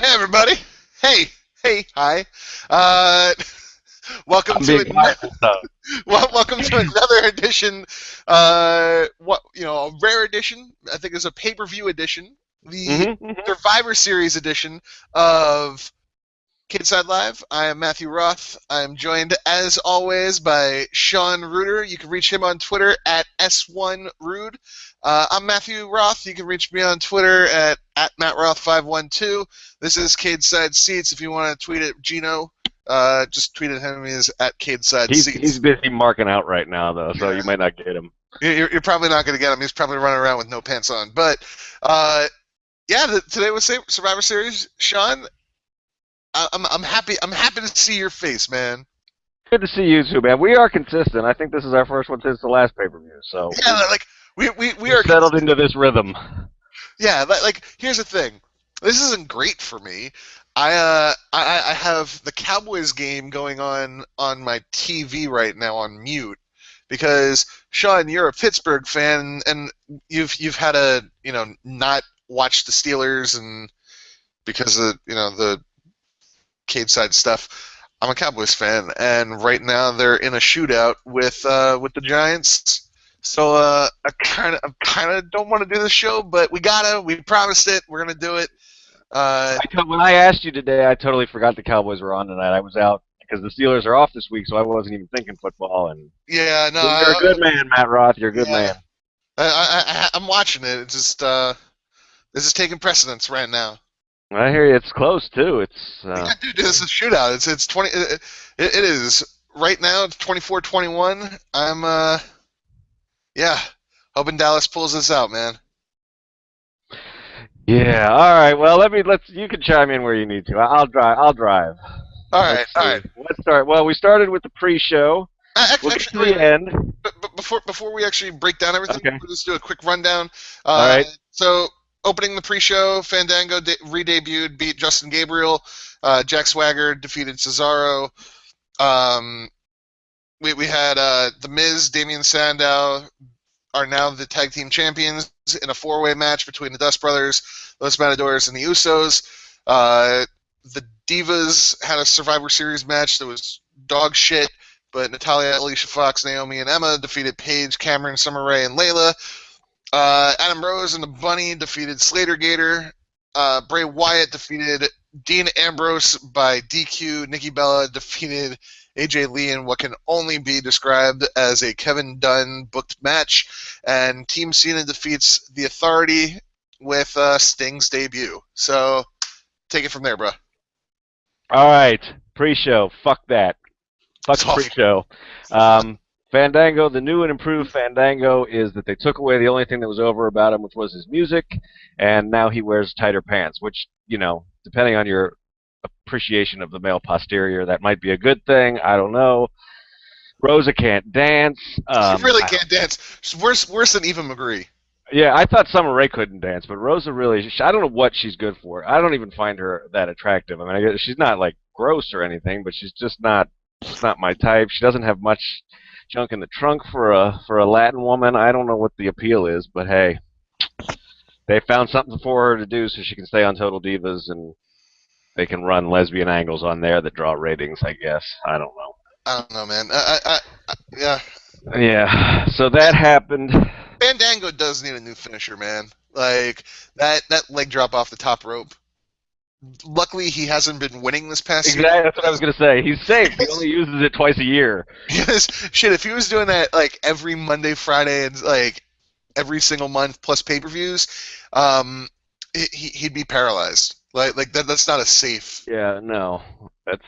Hey everybody! Hi! Uh, welcome I'm to being quiet this time. welcome to another edition. A rare edition. I think it's a pay-per-view edition, the Mm-hmm. Survivor Series edition of Cageside Live. I am Matthew Roth. I am joined, as always, by Sean Rueter. You can reach him on Twitter at S1Rude. I'm Matthew Roth. You can reach me on Twitter at MattRoth512. This is Cageside Seats. If you want to tweet at Gino, just tweet at him. He is at Cageside He's Seats. busy marking out right now, though, so Yeah. you might not get him. You're probably not going to get him. He's probably running around with no pants on. But, today was Survivor Series. Sean, I'm happy. I'm happy to see your face, man. Good to see you too, man. We are consistent. I think this is our first one since the last pay-per-view, so Yeah, like we we're are settled into this rhythm. Yeah, like here's the thing. This isn't great for me. I have the Cowboys game going on my TV right now on mute because Sean, you're a Pittsburgh fan and you've had to not watch the Steelers and because of the Cade side stuff. I'm a Cowboys fan, and right now they're in a shootout with the Giants. So I kind of don't want to do the show, but we gotta. We promised it. We're gonna do it. When I asked you today, I totally forgot the Cowboys were on tonight. I was out because the Steelers are off this week, so I wasn't even thinking football. And Yeah, no, you're a good man, Matt Roth. You're a good yeah, man. I'm watching it. It's just this is taking precedence right now. I hear you. It's close too. It's Yeah, dude, this is a shootout. It's 20. It is right now. It's 24-21. Yeah, hoping Dallas pulls this out, man. yeah. All right. Well, let's. You can chime in where you need to. I'll drive. I'll drive. All right, Let's all see. right. Let's start. Well, we started with the pre-show. We'll get to Actually, the end. but before we actually break down everything, Okay. we'll just do a quick rundown. All right. So opening the pre-show, Fandango re-debuted, beat Justin Gabriel. Jack Swagger defeated Cesaro. We had The Miz, Damian Sandow are now the tag team champions in a four-way match between the Dust Brothers, Los Matadors, and the Usos. The Divas had a Survivor Series match that was dog shit, but Natalya, Alicia Fox, Naomi, and Emma defeated Paige, Cameron, Summer Rae, and Layla. Adam Rose and the Bunny defeated Slater Gator. Bray Wyatt defeated Dean Ambrose by DQ. Nikki Bella defeated AJ Lee in what can only be described as a Kevin Dunn booked match. And Team Cena defeats The Authority with Sting's debut. So take it from there, bro. All right. Pre-show. Fuck that. Fuck the pre-show. Fandango, the new and improved Fandango is that they took away the only thing that was over about him, which was his music, and now he wears tighter pants, which, depending on your appreciation of the male posterior, that might be a good thing. I don't know. Rosa can't dance. She really can't dance. She's worse than Eva McGree. Yeah, I thought Summer Rae couldn't dance, but Rosa really, I don't know what she's good for. I don't even find her that attractive. I mean, I guess she's not, like, gross or anything, but she's just not my type. She doesn't have much junk in the trunk for a Latin woman. I don't know what the appeal is, but hey, they found something for her to do so she can stay on Total Divas, and they can run lesbian angles on there that draw ratings, I guess. I don't know. I don't know, man. Yeah. Yeah, so that happened. Fandango does need a new finisher, man. Like, that leg drop off the top rope. Luckily, he hasn't been winning this past year. Exactly, that's what I was going to say. He's safe. He only uses it twice a year. Yes, shit, if he was doing that, like, every Monday, Friday, and, like, every single month plus pay-per-views, he'd be paralyzed. Like that's not a safe. Yeah, no. That's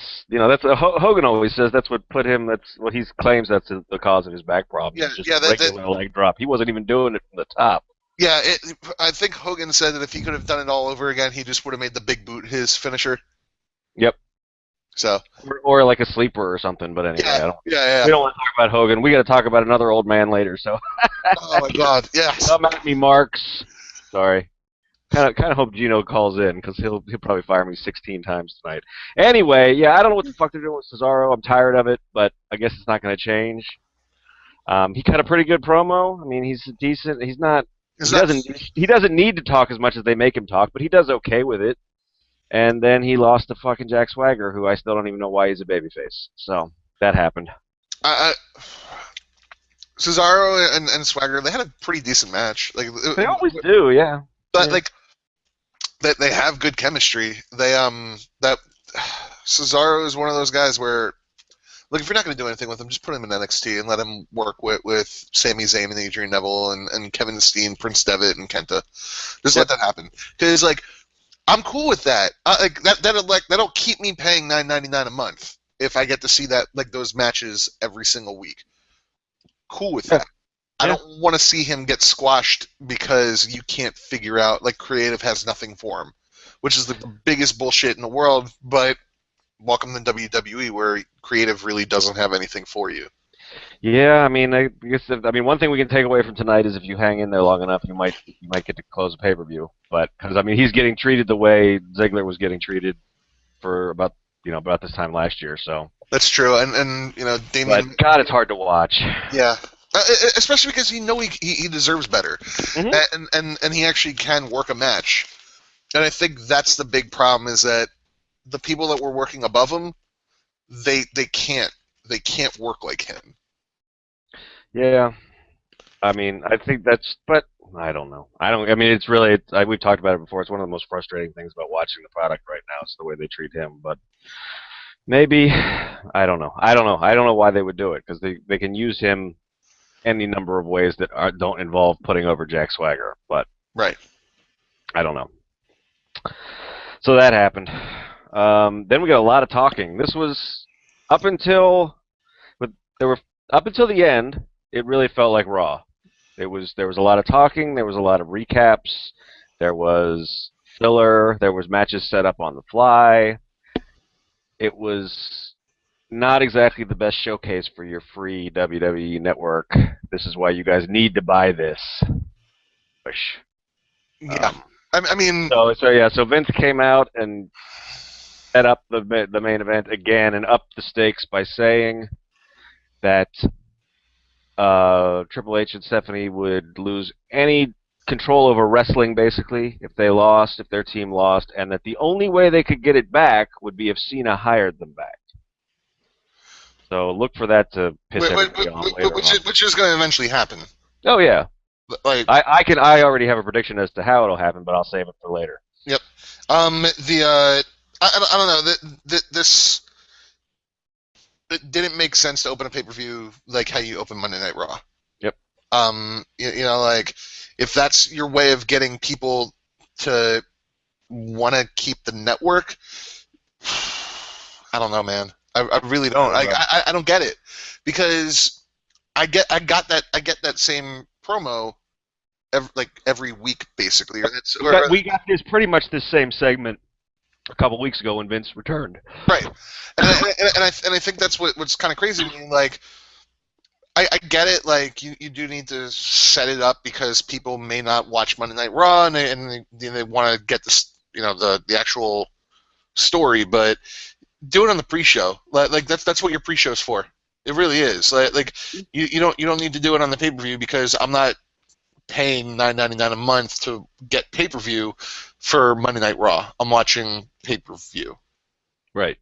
Hogan always says that's what put him. That's what he claims. That's the cause of his back problem. Yeah, just yeah. a regular leg drop. He wasn't even doing it from the top. Yeah, I think Hogan said that if he could have done it all over again, he just would have made the big boot his finisher. Yep. So. Or like a sleeper or something. But anyway, yeah. We don't want to talk about Hogan. We got to talk about another old man later. So. Oh my God! Yes. Come at me, Marks. Sorry. Kind of hope Gino calls in because he'll probably fire me 16 times tonight. Anyway, yeah, I don't know what the fuck they're doing with Cesaro. I'm tired of it, but I guess it's not going to change. He cut a pretty good promo. I mean, he's decent. He doesn't need to talk as much as they make him talk, but he does okay with it. And then he lost to fucking Jack Swagger, who I still don't even know why he's a babyface. So that happened. I, Cesaro and Swagger, they had a pretty decent match. They always do, yeah. But Yeah. like they have good chemistry. That Cesaro is one of those guys where, look, if you're not going to do anything with him, just put him in NXT and let him work with Sami Zayn and Adrian Neville and Kevin Steen, Prince Devitt, and Kenta. Just let that happen. Because like I'm cool with that. That'll keep me paying $9.99 a month if I get to see that those matches every single week. Cool with that. I don't want to see him get squashed because you can't figure out, creative has nothing for him, which is the biggest bullshit in the world, but welcome to WWE where creative really doesn't have anything for you. Yeah, I mean, I guess one thing we can take away from tonight is if you hang in there long enough, you might get to close a pay-per-view. But because he's getting treated the way Ziggler was getting treated for about this time last year. So that's true, and Damian. But God, it's hard to watch. Yeah. Especially because he deserves better, and he actually can work a match, and I think that's the big problem is that the people that were working above him, they can't work like him. Yeah, I think but I don't know. It's really we've talked about it before. It's one of the most frustrating things about watching the product right now. It's the way they treat him, but maybe I don't know. I don't know why they would do it because they can use him any number of ways that don't involve putting over Jack Swagger, but right. I don't know. So that happened. Then we got a lot of talking. This was up until the end. It really felt like Raw. There was a lot of talking. There was a lot of recaps. There was filler. There was matches set up on the fly. It was not exactly the best showcase for your free WWE network. This is why you guys need to buy this. Yeah. So Vince came out and set up the main event again and upped the stakes by saying that Triple H and Stephanie would lose any control over wrestling, basically, if their team lost, and that the only way they could get it back would be if Cena hired them back. So look for that to piss everybody off later on. Which is going to eventually happen. Oh yeah. I already have a prediction as to how it'll happen, but I'll save it for later. Yep. I don't know. This it didn't make sense to open a pay-per-view like how you open Monday Night Raw. Yep. If that's your way of getting people to want to keep the network, I don't know, man. I really don't. I don't get it because I get that same promo every week basically. We got this pretty much this same segment a couple weeks ago when Vince returned. Right, and I think that's what's kind of crazy. I get it. You do need to set it up because people may not watch Monday Night Raw and they want to get the actual story, but do it on the pre-show. That's what your pre-show's for. It really is. You don't need to do it on the pay-per-view because I'm not paying $9.99 a month to get pay-per-view for Monday Night Raw. I'm watching pay-per-view. Right.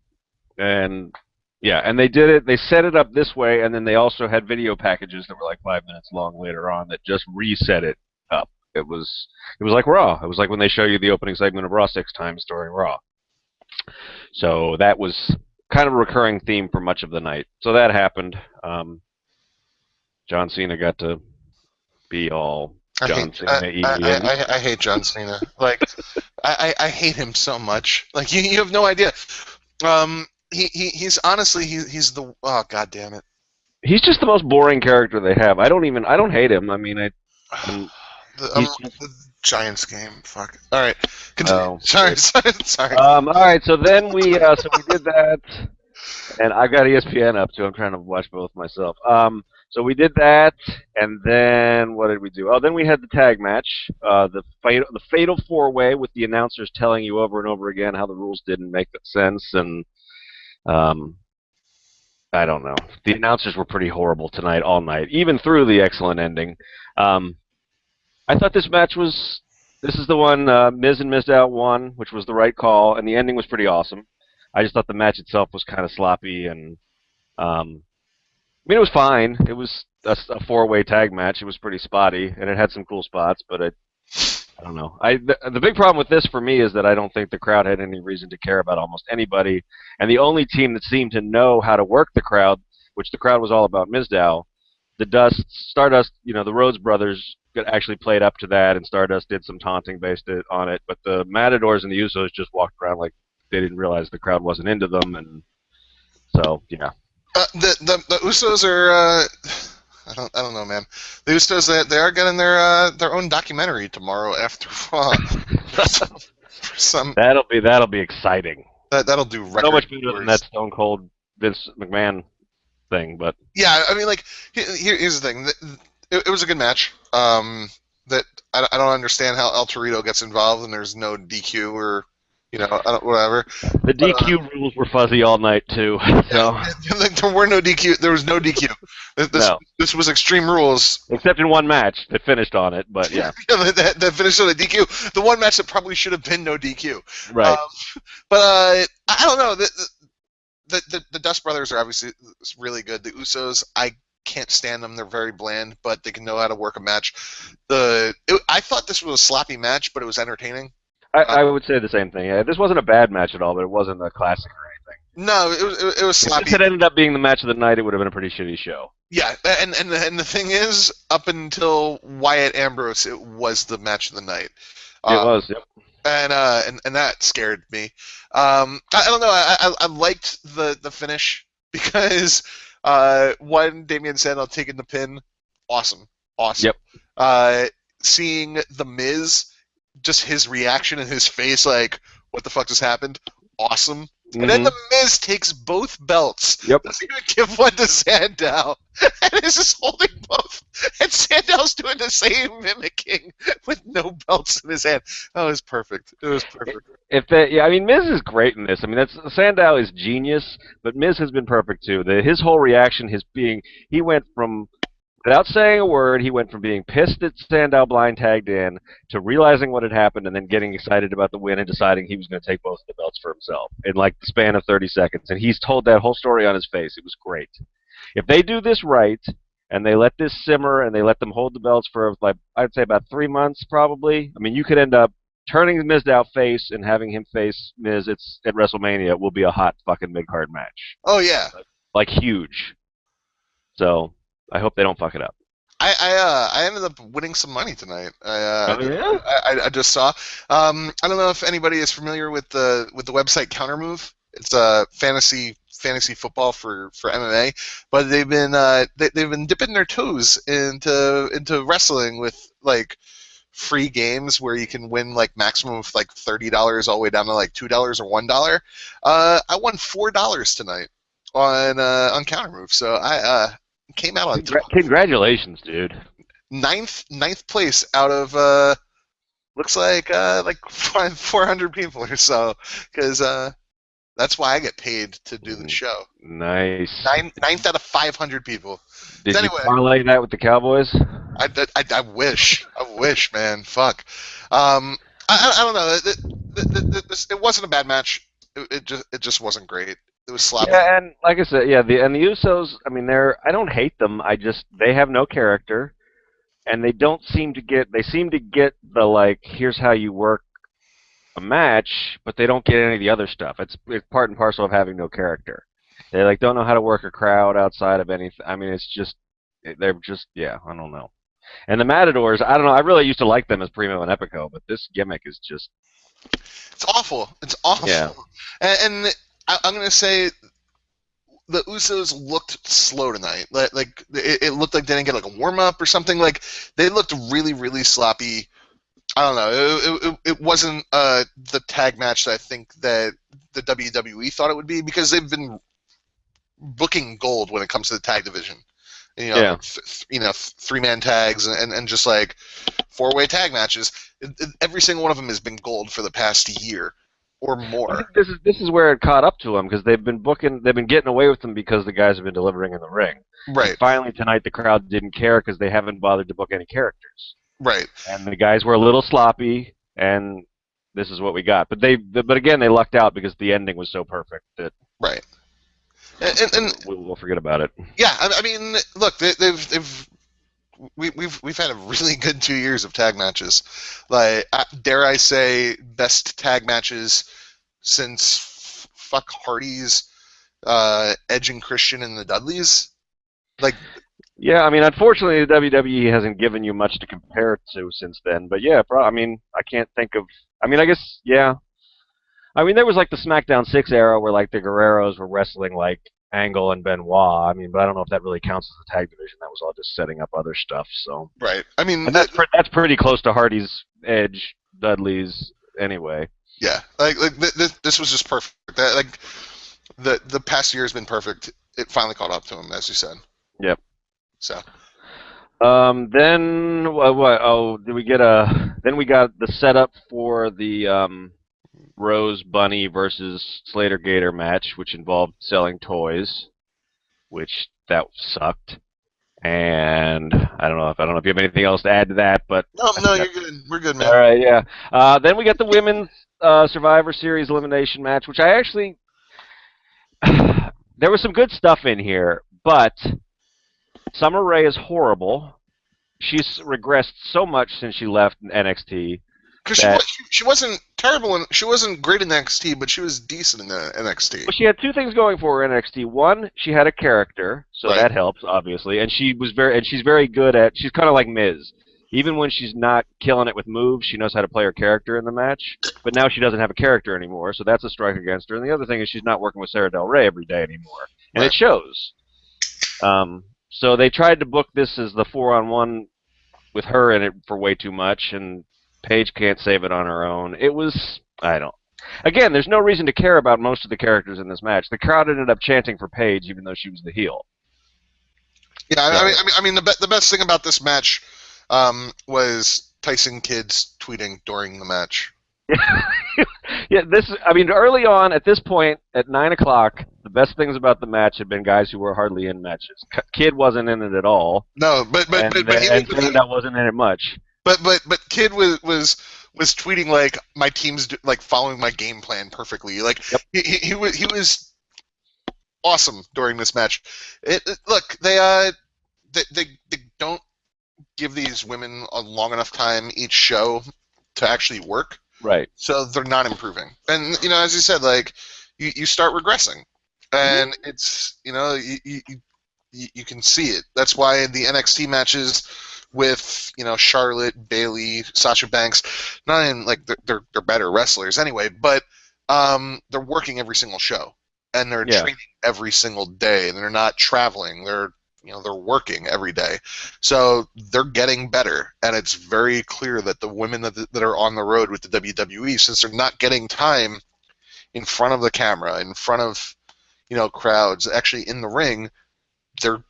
And yeah, and they did it. They set it up this way, and then they also had video packages that were like 5 minutes long later on that just reset it up. It was like Raw. It was like when they show you the opening segment of Raw 6 times during Raw. So that was kind of a recurring theme for much of the night. So that happened. John Cena got to be all John Cena. I hate John Cena. I hate him so much. You have no idea. He's honestly he's the god damn it. He's just the most boring character they have. I don't hate him. The Giants game. Fuck. All right. Continue. Oh, sorry. All right. So then we did that, and I've got ESPN up too. I'm trying to watch both myself. So we did that, and then what did we do? Oh, then we had the tag match, the fatal 4-way with the announcers telling you over and over again how the rules didn't make sense, and I don't know. The announcers were pretty horrible tonight, all night, even through the excellent ending. I thought this match was This is the one Miz and Mizdow won, which was the right call, and the ending was pretty awesome. I just thought the match itself was kind of sloppy, and I mean it was fine. It was a four-way tag match. It was pretty spotty, and it had some cool spots, but I don't know. The big problem with this for me is that I don't think the crowd had any reason to care about almost anybody, and the only team that seemed to know how to work the crowd, which the crowd was all about Mizdow, the Stardust, the Rhodes brothers actually played up to that, and Stardust did some taunting based on it, but the Matadors and the Usos just walked around like they didn't realize the crowd wasn't into them, and so yeah. The Usos are. I don't know, man. The Usos, they are getting their own documentary tomorrow after for some That'll be exciting. that'll do record So much better viewers. than that Stone Cold Vince McMahon thing, but Yeah, I mean, like here's the thing. It was a good match. That I don't understand how El Torito gets involved and there's no DQ or whatever. the DQ rules were fuzzy all night too. So There were no DQ. There was no DQ. no, This was Extreme Rules. except in one match that finished on it, but yeah, that finished on a DQ. The one match that probably should have been no DQ. right. But I don't know. The Dust Brothers are obviously really good. The Usos, I can't stand them. They're very bland, but they can know how to work a match. I thought this was a sloppy match, but it was entertaining. I would say the same thing. Yeah, this wasn't a bad match at all, but it wasn't a classic or anything. No, it was If sloppy. it ended up being the match of the night, it would have been a pretty shitty show. Yeah, and the thing is, up until Wyatt Ambrose, it was the match of the night. It was, yep. And that scared me. I don't know. I liked the finish because one Damien said, "I'll take in the pin." Awesome. Yep. Seeing the Miz, just his reaction and his face, like, what the fuck just happened? Awesome. Mm-hmm. And then the Miz takes both belts. Yep. Doesn't even give one to Sandow. And is just holding both. And Sandow's doing the same mimicking with no belts in his hand. Oh, it was perfect. It was perfect. I mean, Miz is great in this. I mean, Sandow is genius, but Miz has been perfect too. His whole reaction, he went from, without saying a word, he went from being pissed that Sandow blind tagged in to realizing what had happened and then getting excited about the win and deciding he was going to take both of the belts for himself in like the span of 30 seconds. And he's told that whole story on his face. It was great. If they do this right and they let this simmer and they let them hold the belts for, like, I'd say about 3 months probably, I mean, you could end up turning Mizdow face and having him face Miz at WrestleMania will be a hot fucking mid-card match. Oh, yeah. Like huge. So I hope they don't fuck it up. I ended up winning some money tonight. Yeah? I just saw. I don't know if anybody is familiar with the website Countermove. It's a fantasy football for MMA, but they've been dipping their toes into wrestling with like free games where you can win like maximum of like $30 all the way down to like $2 or $1. I won $4 tonight on Countermove, so I came out on top. Congratulations, dude. Ninth place out of looks like 400 people or so, because that's why I get paid to do the show. Nice. Ninth out of 500 people. Did Anyway, you parlay that with the Cowboys? I wish, man. Fuck. I don't know. It wasn't a bad match. It just wasn't great. It was sloppy. Yeah, and like I said, yeah, the Usos. I mean, I don't hate them. They have no character, and they don't seem to get. They seem to get the like, here's how you work a match, but they don't get any of the other stuff. It's part and parcel of having no character. They like don't know how to work a crowd outside of anything. I mean, they're just I don't know. And the Matadors, I don't know. I really used to like them as Primo and Epico, but this gimmick is just. It's awful. It's awful. Yeah. And I'm gonna say the Usos looked slow tonight. Like it looked like they didn't get like a warm up or something. Like they looked really, really sloppy. I don't know. It wasn't the tag match that I think that the WWE thought it would be, because they've been booking gold when it comes to the tag division. Yeah. 3-man tags and just like 4-way tag matches. Every single one of them has been gold for the past year or more. I think this is where it caught up to them, because they've been getting away with them because the guys have been delivering in the ring. Right. And finally tonight the crowd didn't care because they haven't bothered to book any characters. Right. and the guys were a little sloppy, and this is what we got. But again, they lucked out because the ending was so perfect that Right. And we'll forget about it. yeah, I mean, look, we've had a really good 2 years of tag matches. Like, dare I say, best tag matches since fuck Hardy's, Edge and Christian and the Dudleys. Like, Yeah, I mean, unfortunately, the WWE hasn't given you much to compare to since then. But yeah, I mean, I can't think of. I mean, I guess yeah. I mean, there was like the SmackDown 6 era where like the Guerreros were wrestling like Angle and Benoit. I mean, but I don't know if that really counts as a tag division. That was all just setting up other stuff. So, right. I mean, and that's pretty close to Hardy's, Edge, Dudley's anyway. yeah. Like this was just perfect. Like the past year has been perfect. It finally caught up to him, as you said. Yep. So. Then what? Oh, did we get a? Then we got the setup for the Rose Bunny versus Slater Gator match, which involved selling toys, which that sucked. And I don't know if you have anything else to add to that, but No, I no, think you're good. We're good, all man. right, yeah. Then we got the women's Survivor Series elimination match, which I actually there was some good stuff in here, but Summer Rae is horrible. She's regressed so much since she left NXT Because that she wasn't terrible and she wasn't great in NXT, but she was decent in the NXT. well, she had two things going for her in NXT. One, she had a character, so Right. that helps obviously, and she's very good at. She's kind of like Miz. Even when she's not killing it with moves, she knows how to play her character in the match. But now she doesn't have a character anymore, so that's a strike against her. And the other thing is she's not working with Sarah Del Rey every day anymore, and Right. it shows. So they tried to book this as the 4-on-1 with her in it for way too much, and Paige can't save it on her own. It was I don't. Again, there's no reason to care about most of the characters in this match. The crowd ended up chanting for Paige, even though she was the heel. Yeah, So I mean, the best thing about this match was Tyson Kidd's tweeting during the match. yeah, I mean, early on at this point at 9 o'clock, the best things about the match had been guys who were hardly in matches. Kidd wasn't in it at all, No, and Sandow wasn't in it much. but Kidd was tweeting like my team's like following my game plan perfectly. Like Yep. he was awesome during this match. Look, they don't give these women a long enough time each show to actually work. Right. So they're not improving. And as you said, like you start regressing, and it's you can see it. That's why the NXT matches with Charlotte, Bayley, Sasha Banks, not in like they're better wrestlers anyway, but they're working every single show and they're training every single day, and they're not traveling. They're working every day, so they're getting better, and it's very clear that the women that are on the road with the WWE, since they're not getting time in front of the camera, in front of crowds, actually in the ring, they're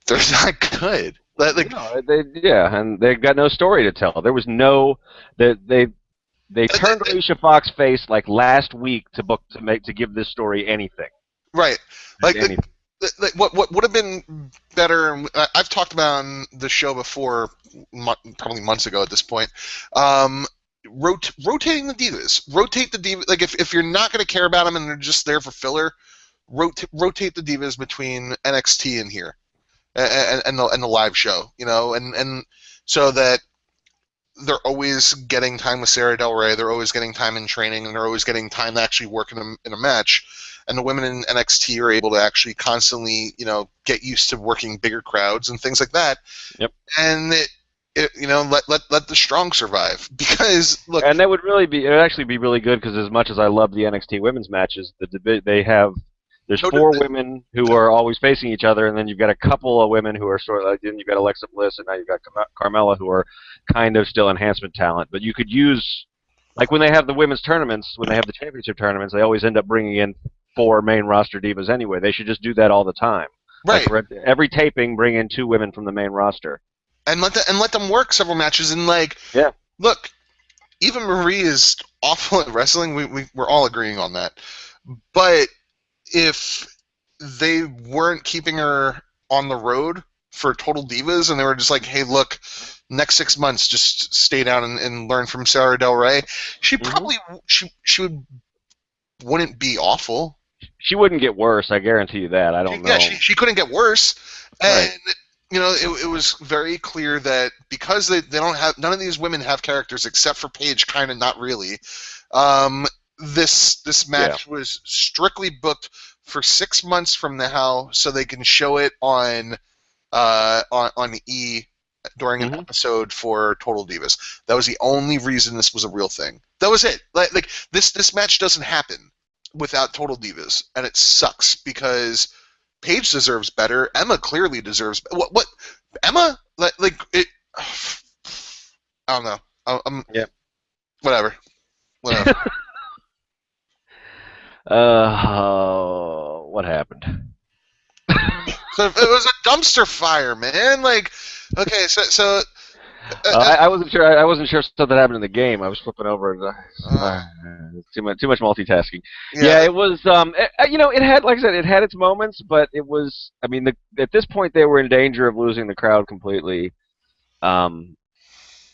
not good. Like, No, and they got no story to tell. There was no they turned Alicia Fox face like last week to give this story anything. right, like Anything. what would have been better, and I've talked about on the show before, probably months ago at this point, rotating the divas. Rotate the divas. Like if you're not going to care about them and they're just there for filler, rotate the divas between NXT and here, and the live show. And so that they're always getting time with Sarah Del Rey. They're always getting time in training, and they're always getting time to actually work in a match. And the women in NXT are able to actually constantly, get used to working bigger crowds and things like that. Yep. And let the strong survive, because look. And that would actually be really good, because as much as I love the NXT women's matches, there's four women who are always facing each other, and then you've got a couple of women who are sort of like, then you've got Alexa Bliss, and now you've got Carmella, who are kind of still enhancement talent. But you could use, like when they have the women's tournaments, when they have the championship tournaments, they always end up bringing in 4 main roster divas anyway. They should just do that all the time. Right. Like for every taping, bring in 2 women from the main roster. And let them work several matches, and look, Eva Marie is awful at wrestling. We're all agreeing on that. But if they weren't keeping her on the road for Total Divas, and they were just like, hey, look, next 6 months, just stay down and learn from Sarah Del Rey, she Hmm. probably wouldn't be awful. She wouldn't get worse. I guarantee you that. I don't know. She couldn't get worse, and Right. it was very clear that because they don't have none of these women have characters except for Paige, kind of not really. Um, this Yeah. match was strictly booked for 6 months from now, so they can show it on E during an Hmm. episode for Total Divas. That was the only reason this was a real thing. That was it. Like this match doesn't happen without Total Divas, and it sucks because Paige deserves better. Emma clearly deserves what Emma like it. I don't know. I'm Yep. whatever. Whatever. What happened? So it was a dumpster fire, man. Like, okay, so I wasn't sure. I wasn't sure something happened in the game. I was flipping over. uh, Too much multitasking. yeah, Yeah, it was. It had, like I said, it had its moments, but it was. I mean, at this point, they were in danger of losing the crowd completely. Um,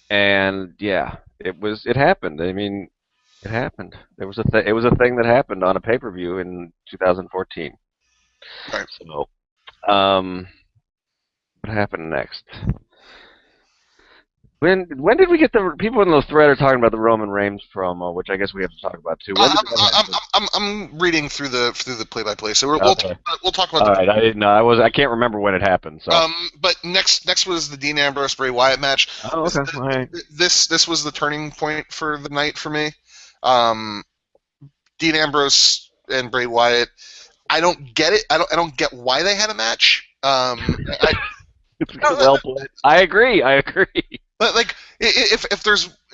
and yeah, it was. It happened. I mean, it happened. It was a thing that happened on a pay per view in 2014. right. So, um, what happened next? When did we get the people in the thread are talking about the Roman Reigns promo, which I guess we have to talk about too. When did that happen? I'm reading through the play-by-play, so Okay. we'll talk about All the. right. I didn't know. I can't remember when it happened. So. But next was the Dean Ambrose Bray Wyatt match. Oh, okay. All right. This was the turning point for the night for me. Um, Dean Ambrose and Bray Wyatt. I don't get it. I don't get why they had a match. It's well played. I agree. I agree. But like, if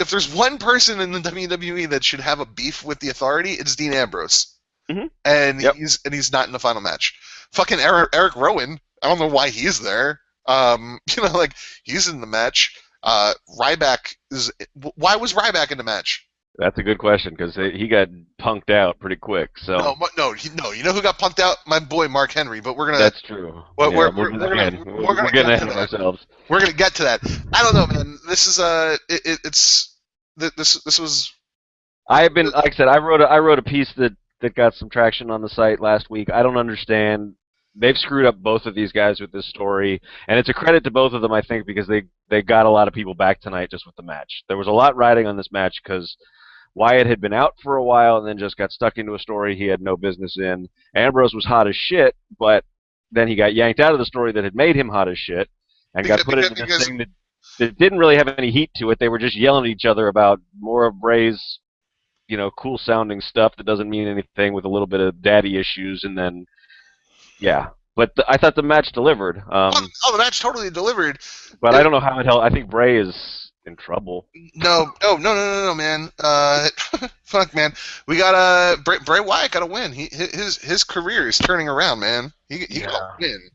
there's one person in the WWE that should have a beef with the Authority, it's Dean Ambrose, Hmm. and Yep. he's not in the final match. Fucking Eric Rowan, I don't know why he's there. Like he's in the match. Ryback is. Why was Ryback in the match? That's a good question because he got punked out pretty quick. So No. You know who got punked out? My boy Mark Henry. But that's true. Yeah. Again, we're we're gonna getting get to ahead of that. ourselves. We're gonna get to that. I don't know, man. This is it's this was I've been, like I said, I wrote a piece that got some traction on the site last week. I don't understand. They've screwed up both of these guys with this story, and it's a credit to both of them, I think, because they got a lot of people back tonight just with the match. There was a lot riding on this match because Wyatt had been out for a while and then just got stuck into a story he had no business in. Ambrose was hot as shit, but then he got yanked out of the story that had made him hot as shit and got put into this because thing that didn't really have any heat to it. They were just yelling at each other about more of Bray's, cool sounding stuff that doesn't mean anything with a little bit of daddy issues, and then yeah. But I thought the match delivered. the match totally delivered. But I It, don't know how it held. I think Bray is in trouble. no, man. Fuck, man. We got Bray Wyatt got to win. His career is turning around, man. He got to Yeah. win.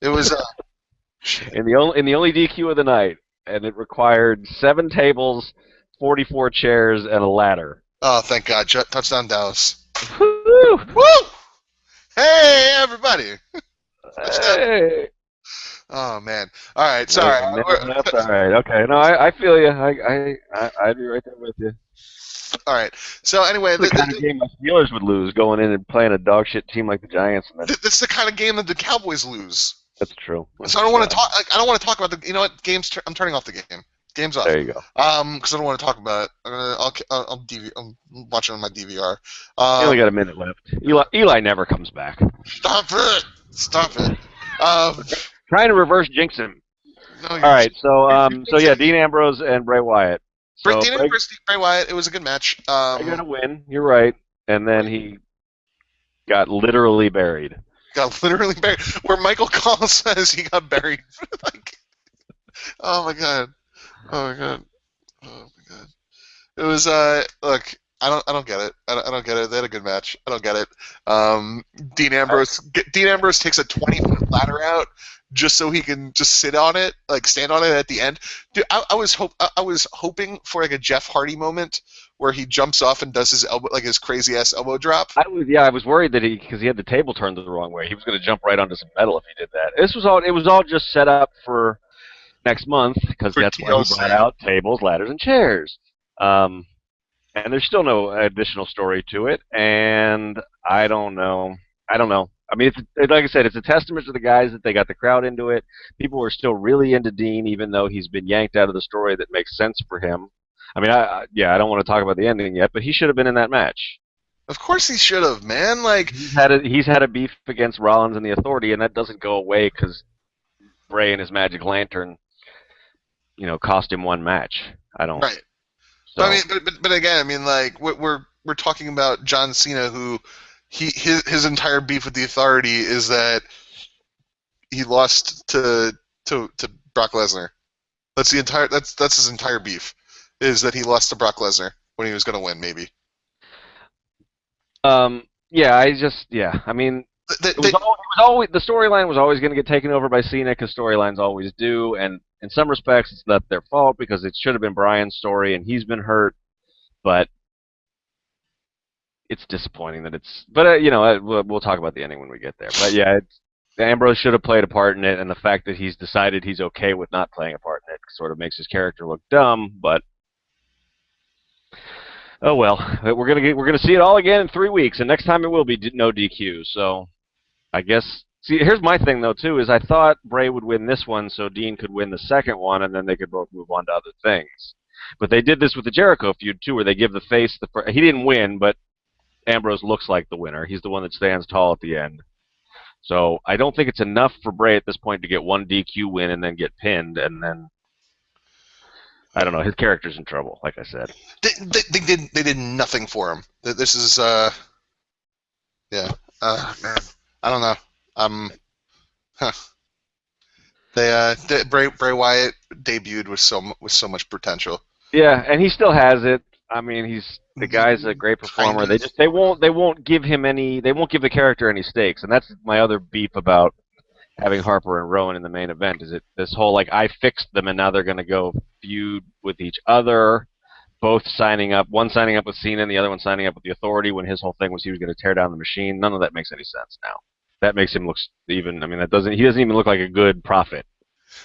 It was In the only DQ of the night, and it required 7 tables, 44 chairs, and a ladder. oh, thank God, touchdown Dallas. Woo! Woo! Hey everybody. Touchdown. Hey. Oh man. All right, sorry. That's all right. Okay. No, I feel you. I'd be right there with you. All right. So anyway, It's the kind of game my Steelers would lose going in and playing a dog shit team like the Giants. And then, this is the kind of game that the Cowboys lose. that's true. So I don't want to talk. I don't want to talk about the. You know what? I'm turning off the game. Game's off. There you go. Because I don't want to talk about it. I'm watching on my DVR. You only got a minute left. Eli never comes back. Stop it! Stop it! Um, Trying to reverse jinx him. no, All right. So yeah, Dean Ambrose and Bray Wyatt. So Dean Ambrose, Bray Wyatt. It was a good match. Bray got a win. You're right. And then he got literally buried. Got literally buried. Where Michael Cole says he got buried. Like, oh my god. Oh my god. Oh my god. It was look, I don't get it. I don't get it. They had a good match. I don't get it. Dean Ambrose takes a 20-foot ladder out just so he can just sit on it, like stand on it at the end. Dude, I was hoping for like a Jeff Hardy moment where he jumps off and does his elbow, like his crazy ass elbow drop. I was worried that because he had the table turned the wrong way, he was going to jump right onto some metal if he did that. It was all just set up for next month because For that's why he brought TLC. out tables, ladders, and chairs. Um, and there's still no additional story to it, and I don't know. I don't know. I mean, like I said, it's a testament to the guys that they got the crowd into it. People are still really into Dean, even though he's been yanked out of the story that makes sense for him. I mean, I don't want to talk about the ending yet, but he should have been in that match. Of course he should have, man. Like, He's had a beef against Rollins and the Authority, and that doesn't go away because Bray and his Magic Lantern, cost him one match. I don't. right. But I So mean, but again, I mean, like, we're talking about John Cena, who his entire beef with the Authority is that he lost to Brock Lesnar. That's his entire beef, is that he lost to Brock Lesnar when he was going to win. Maybe yeah, I mean, they, it they, was always the storyline was always going to get taken over by Cena because storylines always do, and in some respects it's not their fault because it should have been Bryan's story and he's been hurt, but it's disappointing that it's. But we'll talk about the ending when we get there. But yeah, Ambrose should have played a part in it, and the fact that he's decided he's okay with not playing a part in it sort of makes his character look dumb. But oh well, we're gonna see it all again in 3 weeks, and next time it will be no DQ. So I guess. See, here's my thing though too: is I thought Bray would win this one, so Dean could win the second one, and then they could both move on to other things. But they did this with the Jericho feud too, where they give the face he didn't win, but Ambrose looks like the winner. He's the one that stands tall at the end. So I don't think it's enough for Bray at this point to get one DQ win and then get pinned, and then I don't know. His character's in trouble, like I said. they did nothing for him. This is yeah, man, I don't know. Huh. Bray Wyatt debuted with so much potential. Yeah, and he still has it. I mean, the guy's a great Kind performer. of. They won't give the character any stakes, and that's my other beef about having Harper and Rowan in the main event. Is it this whole like I fixed them and now they're going to go feud with each other, both signing up, one signing up with Cena and the other one signing up with the Authority when his whole thing was he was going to tear down the machine. None of that makes any sense now. That makes him look even. I mean, he doesn't even look like a good prophet.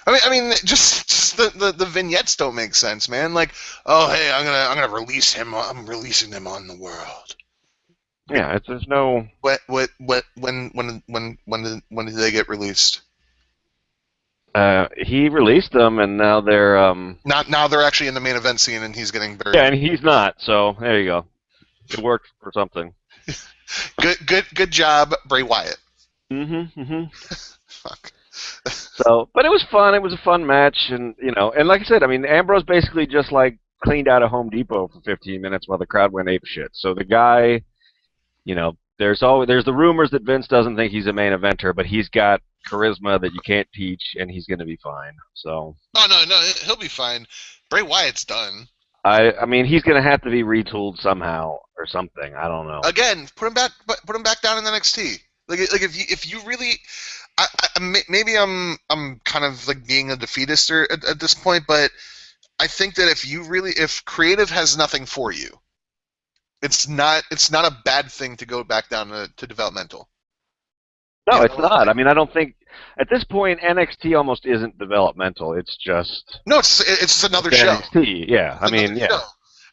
I mean, just the vignettes don't make sense, man. Like, oh hey, I'm gonna release him. I'm releasing him on the world. Yeah, there's no. When did they get released? He released them, and now they're. Now they're actually in the main event scene, and he's getting buried. Yeah, and he's not. So there you go. It worked for something. Good job, Bray Wyatt. Fuck. So, but it was fun. It was a fun match, and and like I said, I mean, Ambrose basically just like cleaned out a Home Depot for 15 minutes while the crowd went ape shit. So the guy, there's the rumors that Vince doesn't think he's a main eventer, but he's got charisma that you can't teach, and he's going to be fine. So. Oh no, he'll be fine. Bray Wyatt's done. I mean, he's going to have to be retooled somehow or something. I don't know. Again, put him back down in NXT. Like if you really, maybe I'm kind of like being a defeatist at this point, but I think that if creative has nothing for you, it's not a bad thing to go back down to developmental. No, it's not. I mean, I don't think at this point NXT almost isn't developmental. It's just it's just another show. NXT, yeah. I mean, yeah. Show.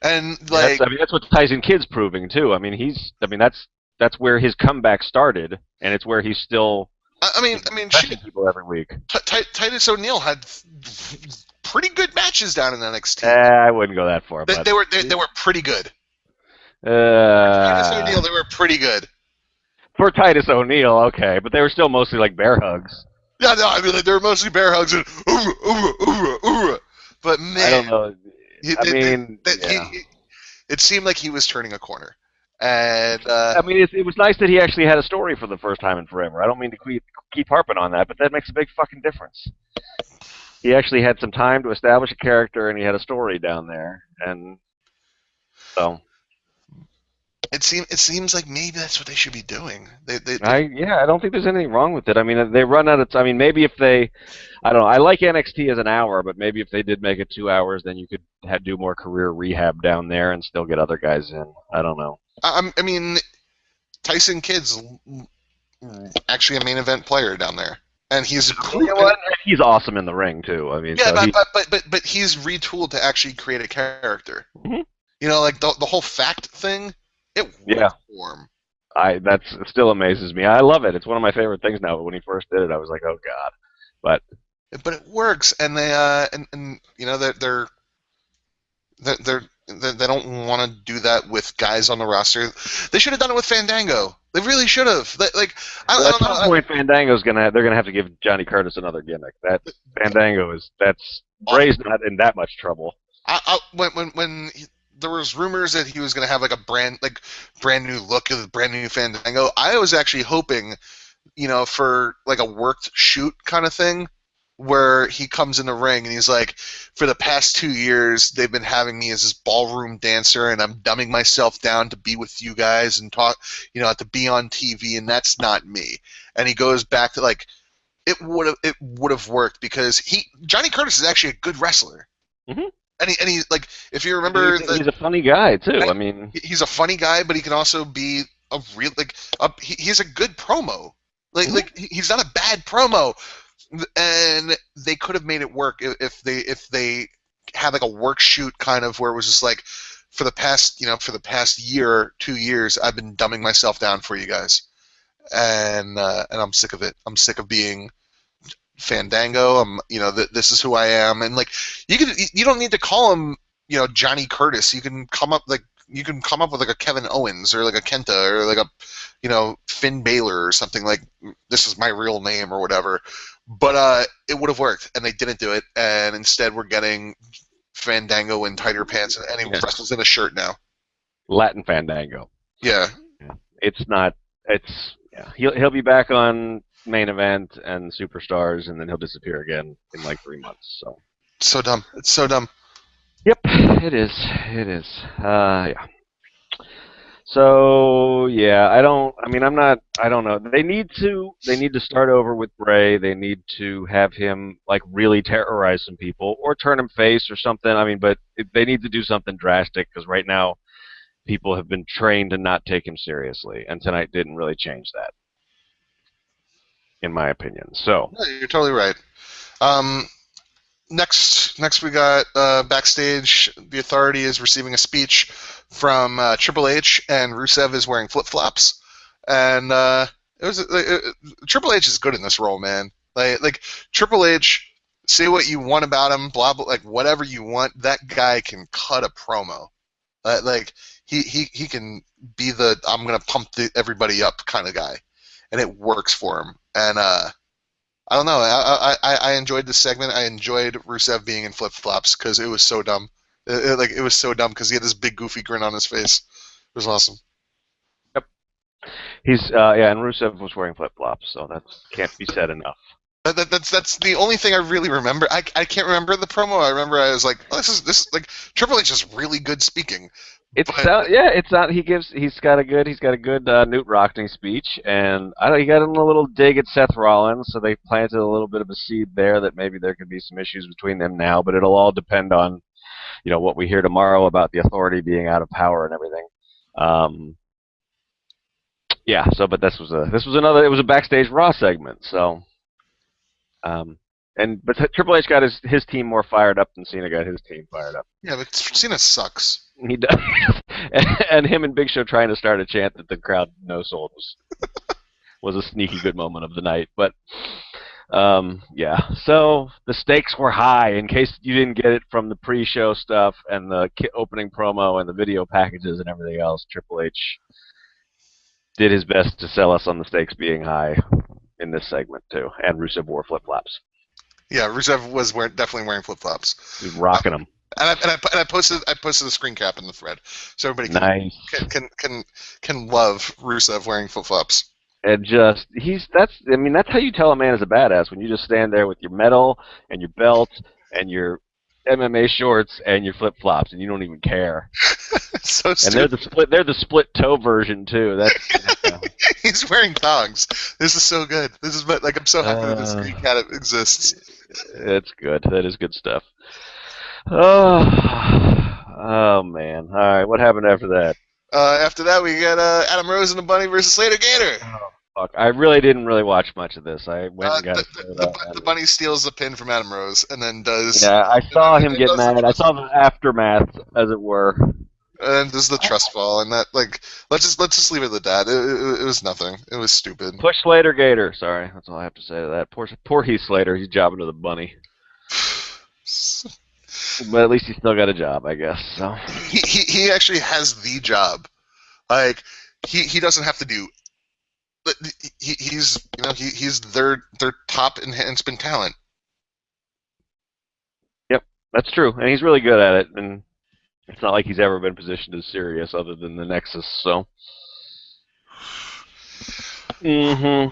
And like, that's what Tyson Kidd's proving too. I mean, that's where his comeback started, and it's where he's still. I mean, shit. People every week. Titus O'Neil had pretty good matches down in NXT. I wouldn't go that far. They were pretty good. Titus O'Neil, they were pretty good. For Titus O'Neil, okay, but they were still mostly like bear hugs. Yeah, no, I mean like, they were mostly bear hugs and But man, I don't know. It seemed like he was turning a corner, and I mean, it was nice that he actually had a story for the first time in forever. I don't mean to keep harping on that, but that makes a big fucking difference. He actually had some time to establish a character, and he had a story down there, and so. It seems like maybe that's what they should be doing. I don't think there's anything wrong with it. I mean, they run out of. I mean, maybe if they, I don't know. I like NXT as an hour, but maybe if they did make it 2 hours, then you could do more career rehab down there and still get other guys in. I don't know. I mean, Tyson Kidd's actually a main event player down there, and he's You know what? He's awesome in the ring too. I mean, yeah, so but he's retooled to actually create a character. Mhm. You know, like the whole fact thing, it Yeah, worked for him. that's it still amazes me. I love it. It's one of my favorite things now. But when he first did it, I was like, oh god. But But it works, and they and you know they don't want to do that with guys on the roster. They should have done it with Fandango. They really should have. Like I at don't some know. point, they're gonna have to give Johnny Curtis another gimmick. That's I, Bray's not in that much trouble. there was rumors that he was going to have like a brand new look of brand new Fandango, I was actually hoping, you know, for like a worked shoot kind of thing, where he comes in the ring and he's like, for the past 2 years, they've been having me as this ballroom dancer, and I'm dumbing myself down to be with you guys and talk, you know, to be on TV, and that's not me. And he goes back to like, it would have worked because Johnny Curtis is actually a good wrestler. Mm-hmm. And he like, if you remember, he's a funny guy too. I mean, he's a funny guy, but he can also be a real he's a good promo. Like he's not a bad promo, and they could have made it work if they had like a work shoot kind of where it was just like, for the past year, 2 years, I've been dumbing myself down for you guys, and I'm sick of it. I'm sick of being Fandango. This is who I am, and like you don't need to call him, you know, Johnny Curtis. You can come up with like a Kevin Owens or like a Kenta or like a, you know, Finn Balor or something, like, this is my real name or whatever. But it would have worked, and they didn't do it, and instead we're getting Fandango in tighter pants, and he wrestles in a shirt now. Latin Fandango. Yeah. It's not. It's yeah. He'll be back on main event and superstars, and then he'll disappear again in like 3 months. So dumb. It's so dumb. Yep, it is. It is. Yeah. So yeah, I don't know. They need to start over with Bray. They need to have him like really terrorize some people or turn him face or something. I mean, but they need to do something drastic because right now people have been trained to not take him seriously, and tonight didn't really change that, in my opinion. So No, you're totally right. Um, next we got backstage. The Authority is receiving a speech from Triple H, and Rusev is wearing flip flops. And Triple H is good in this role, man. Like Triple H, say what you want about him, blah blah, like whatever you want. That guy can cut a promo. Like he can be the I'm gonna pump everybody up kind of guy, and it works for him. And I don't know. I enjoyed this segment. I enjoyed Rusev being in flip flops because it was so dumb. It was so dumb because he had this big goofy grin on his face. It was awesome. yep, he's yeah, and Rusev was wearing flip flops, so that can't be said enough. That's the only thing I really remember. I can't remember the promo. I remember I was like, oh, this like Triple H is really good speaking. It's not. He's got a good Newt Rockney speech, and he got in a little dig at Seth Rollins, so they planted a little bit of a seed there that maybe there could be some issues between them now, but it'll all depend on, you know, what we hear tomorrow about the Authority being out of power and everything. Yeah. So, but it was a backstage Raw segment, so. But Triple H got his team more fired up than Cena got his team fired up. Yeah, but Cena sucks. He does. And him and Big Show trying to start a chant that the crowd no-sold was a sneaky good moment of the night. But, yeah. So the stakes were high. In case you didn't get it from the pre-show stuff and the opening promo and the video packages and everything else, Triple H did his best to sell us on the stakes being high in this segment, too. And Rusev wore flip-flops. Yeah, Rusev was definitely wearing flip flops. He's rocking them. And I posted a screen cap in the thread, so everybody can love Rusev wearing flip flops. And that's how you tell a man is a badass, when you just stand there with your medal and your belt and your MMA shorts and your flip flops, and you don't even care. So stupid. And they're the split toe version too. That's He's wearing thongs. This is so good. This is like, I'm so happy that this screen cap exists. It's good. That is good stuff. Oh man. All right, what happened after that? After that, we got Adam Rose and the Bunny versus Slater Gator. Oh, fuck. I really didn't watch much of this. I went Uh, and got the, a soda. the bunny steals the pin from Adam Rose and then does Yeah, I saw him and get does the mad. I trust saw the aftermath, as it were. and does the trust fall and that like let's just leave it at that. It was nothing. It was stupid. Push Slater Gator. Sorry, that's all I have to say to that. Poor Heath Slater. He's jobbing to the bunny. But at least he still got a job, I guess. So he actually has the job. Like he doesn't have to do. He's their top enhancement talent. yep, that's true, and he's really good at it. And it's not like he's ever been positioned as serious, other than the Nexus. So. All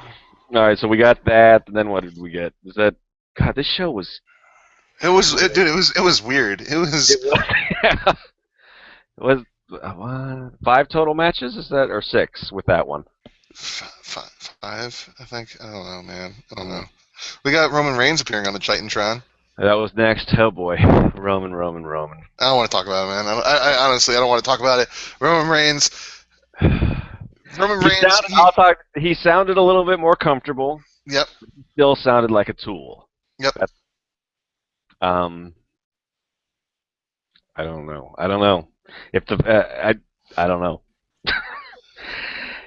right, so we got that, and then what did we get? Was that God? This show was. Dude. It was weird. It was. Yeah. It was 5 total matches? Is that or 6 with that one? 5, I think. I don't know, man. I don't know. We got Roman Reigns appearing on the Titantron. That was next. Oh boy, Roman. I don't want to talk about it, man. I honestly, I don't want to talk about it. Roman Reigns. He sounded a little bit more comfortable. Yep. Still sounded like a tool. Yep. I don't know. If the I don't know.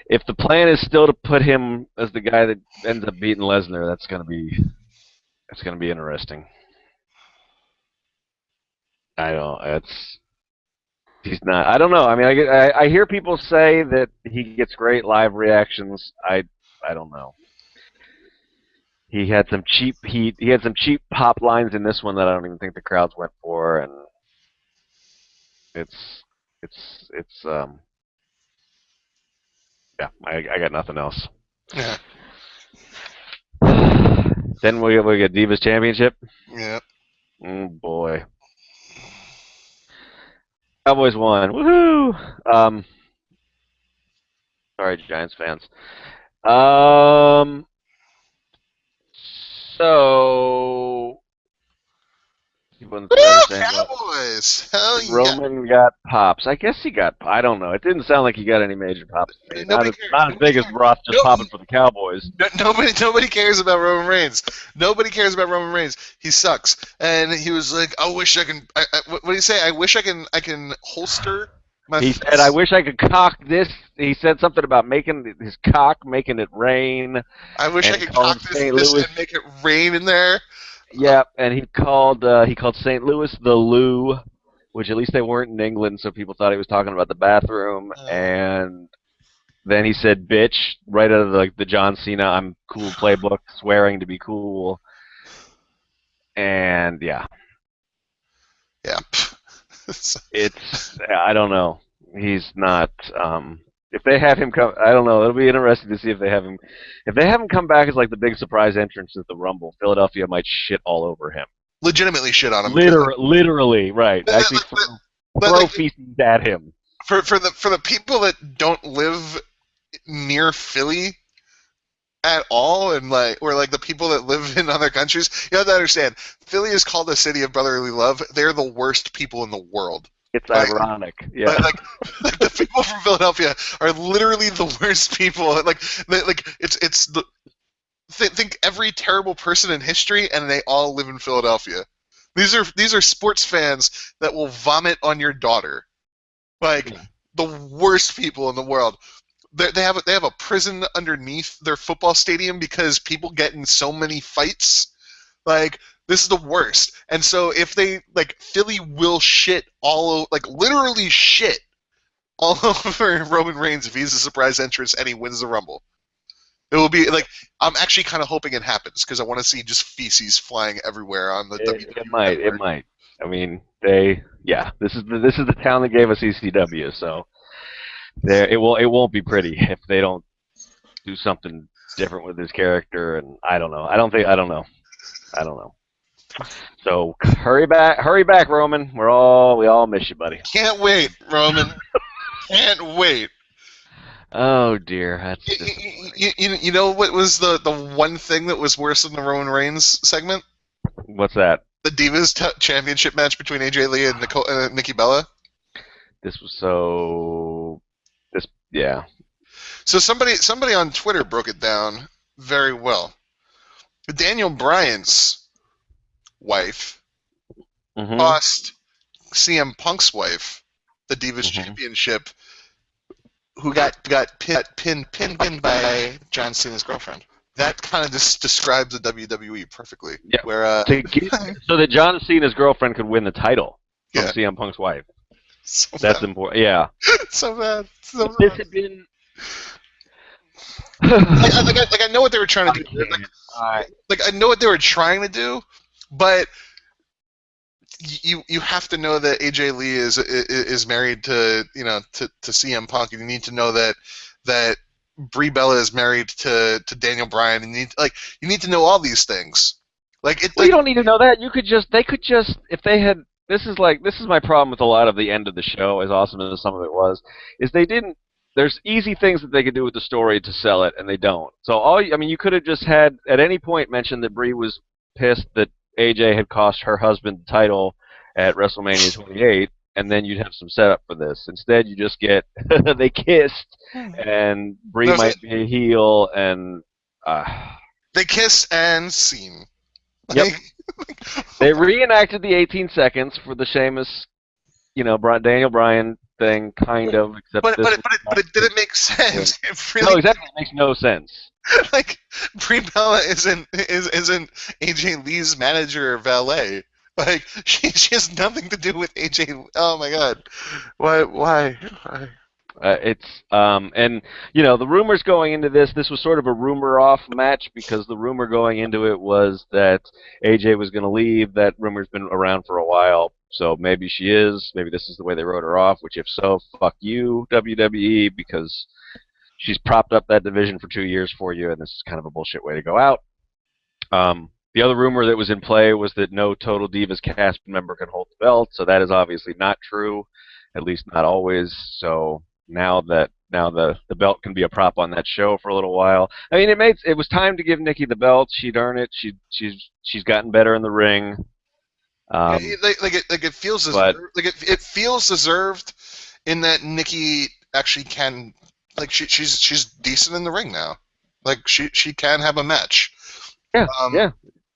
If the plan is still to put him as the guy that ends up beating Lesnar, that's gonna be interesting. He's not. I don't know. I mean, I hear people say that he gets great live reactions. I don't know. He had some cheap pop lines in this one that I don't even think the crowds went for, and it's yeah. I got nothing else. Yeah. Then we get Divas Championship. Yep. Oh boy. Cowboys won. Woohoo! Sorry, Giants fans. So Cowboys! Hell yeah! Roman got pops. I guess he got. I don't know. It didn't sound like he got any major pops to me. Not as big as Roth just popping for the Cowboys. Nobody cares about Roman Reigns. Nobody cares about Roman Reigns. He sucks. And he was like, "I wish I can." What did he say? I wish I can holster. He said, "I wish I could cock this." He said something about making his cock, making it rain. I wish I could cock this and make it rain in there. Yeah, and he called St. Louis the loo, which at least they weren't in England, so people thought he was talking about the bathroom. And then he said "bitch" right out of the John Cena "I'm cool" playbook, swearing to be cool. And yeah. It's I don't know. He's not. If they have him come, I don't know. It'll be interesting to see if they have him. If they have him come back as like the big surprise entrance at the Rumble, Philadelphia might shit all over him. Legitimately shit on him. Literally, right. Actually, throw feces at him. For the people that don't live near Philly at all, and or the people that live in other countries, you have to understand, Philly is called the city of brotherly love. They're the worst people in the world. It's ironic, yeah. Like the people from Philadelphia are literally the worst people. Think every terrible person in history, and they all live in Philadelphia. These are sports fans that will vomit on your daughter, the worst people in the world. They have a prison underneath their football stadium because people get in so many fights. This is the worst. And so if they Philly will shit literally shit all over Roman Reigns if he's a surprise entrance and he wins the Rumble. It will be I'm actually kind of hoping it happens because I want to see just feces flying everywhere on the WWE. It might. I mean, this is the town that gave us ECW, so it won't be pretty if they don't do something different with his character, and I don't know. I don't know. So hurry back, Roman. We all miss you, buddy. Can't wait, Roman. Can't wait. Oh dear, that's you know what was the one thing that was worse than the Roman Reigns segment? What's that? The Divas Championship match between AJ Lee and Nikki Bella. Yeah. So somebody on Twitter broke it down very well. Daniel Bryan's wife Mm-hmm. cost CM Punk's wife the Divas Mm-hmm. Championship, who got pinned by John Cena's girlfriend. That kind of just describes the WWE perfectly. Yeah. Where To get so that John Cena's girlfriend could win the title from yeah, CM Punk's wife. so That's bad, important. Yeah. so bad, so If this bad. had been, I know what they were trying I to do. can't. I I know what they were trying to do, but you have to know that AJ Lee is married to to CM Punk, and you need to know that Brie Bella is married to Daniel Bryan, and you need to know all these things. Well, you don't need to know that. They could just, if they had, this is my problem with a lot of the end of the show, as awesome as some of it was, is they didn't, there's easy things that they could do with the story to sell it, and they don't. So I mean, you could have just had, at any point, mentioned that Brie was pissed that AJ had cost her husband the title at WrestleMania 28, and then you'd have some setup for this. Instead, you just get, they kissed, and Brie That's it. might be a heel, and, uh, They kiss and scene. yep. Like, They reenacted the 18 seconds for the Sheamus, Daniel Bryan thing, kind of, except but this but was but it, but not it his didn't make win. sense. It No, really exactly. It makes no sense. like Brie Bella isn't AJ Lee's manager or valet. Like she has nothing to do with AJ. Oh my god, why? And the rumors going into this was sort of a rumor off match, because the rumor going into it was that AJ was going to leave. That rumor's been around for a while, so maybe she is. Maybe this is the way they wrote her off. Which, if so, fuck you, WWE, because she's propped up that division for 2 years for you, and this is kind of a bullshit way to go out. The other rumor that was in play was that no Total Divas cast member can hold the belt, so that is obviously not true, at least not always. So now the belt can be a prop on that show for a little while. I mean, it was time to give Nikki the belt. She'd earn it. She's gotten better in the ring. Um, It feels but it feels deserved in that Nikki actually can she's decent in the ring now. Like she can have a match. yeah, Um,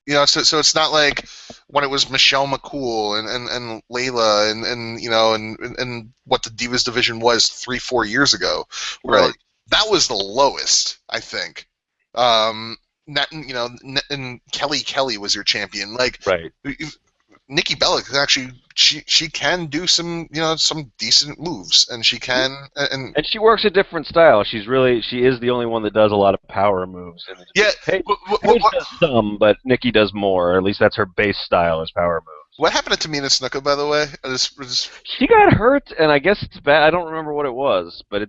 yeah, so it's not like when it was Michelle McCool and Layla and what the Divas division was 3-4 years ago, where right, that was the lowest, I think. Not, and Kelly was your champion. Like right. Nikki Bella can actually she can do some decent moves, and she can and And she works a different style. She is the only one that does a lot of power moves in the yeah. division. Paige does some, but Nikki does more. Or at least that's her base style, is power moves. What happened to Tamina Snuka, by the way? I just She got hurt, and I guess it's bad. I don't remember what it was, but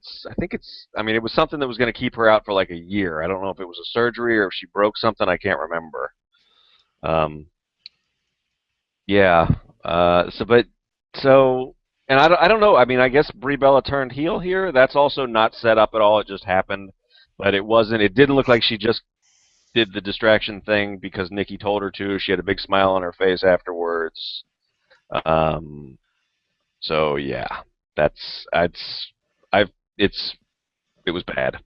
I mean, it was something that was going to keep her out for like a year. I don't know if it was a surgery or if she broke something. I can't remember. Um, yeah. And I don't know. I mean, I guess Brie Bella turned heel here. That's also not set up at all. It just happened, but it wasn't. It didn't look like she just did the distraction thing because Nikki told her to. She had a big smile on her face afterwards. Um, so yeah, that's I've it was bad.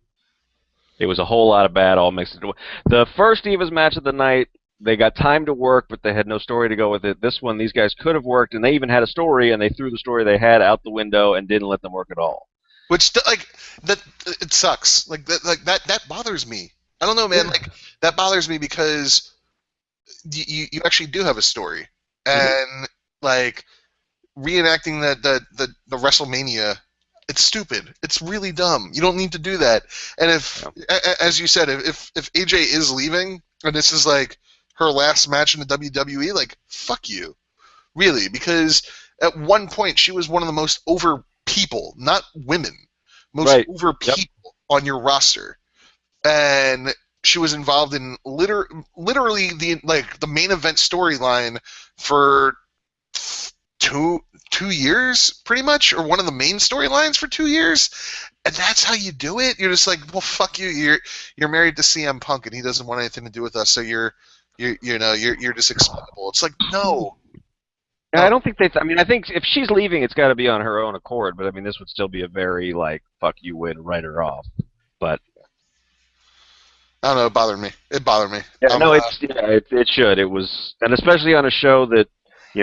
It was a whole lot of bad all mixed into. The first Divas match of the night, they got time to work, but they had no story to go with it. This one, these guys could have worked, and they even had a story, and they threw the story they had out the window and didn't let them work at all. which that it sucks. That bothers me. I don't know, man. Yeah. Like that bothers me because you actually do have a story, Mm-hmm. and like reenacting the WrestleMania, it's stupid. It's really dumb. You don't need to do that. And if, Yeah. as you said, if AJ is leaving and this is like her last match in the WWE, like fuck you, really, because at one point she was one of the most over people, not women, most Right. over Yep. people on your roster, and she was involved in literally the main event storyline for two years, pretty much, or one of the main storylines for 2 years, and that's how you do it. You're just like, well, fuck you. You're married to CM Punk, and he doesn't want anything to do with us, so you're just expendable. It's like, no, Yeah, no. I don't think I mean, I think if she's leaving, it's got to be on her own accord. But I mean, this would still be a very like fuck you way to write her off. But I don't know. It bothered me. It bothered me. yeah, no, it should. It was, and especially on a show that,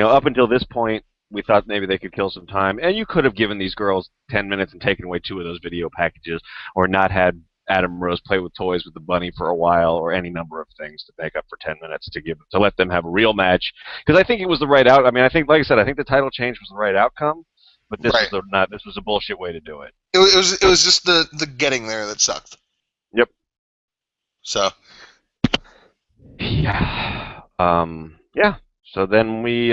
up until this point, we thought maybe they could kill some time, and you could have given these girls 10 minutes and taken away 2 of those video packages, or not had Adam Rose play with toys with the bunny for a while, or any number of things to make up for 10 minutes to let them have a real match. Because I think it was the right out. I mean, I think, like I said, I think the title change was the right outcome, but this right. was not. This was a bullshit way to do it. It was just the getting there that sucked. Yep. So. Yeah. Yeah. So then we.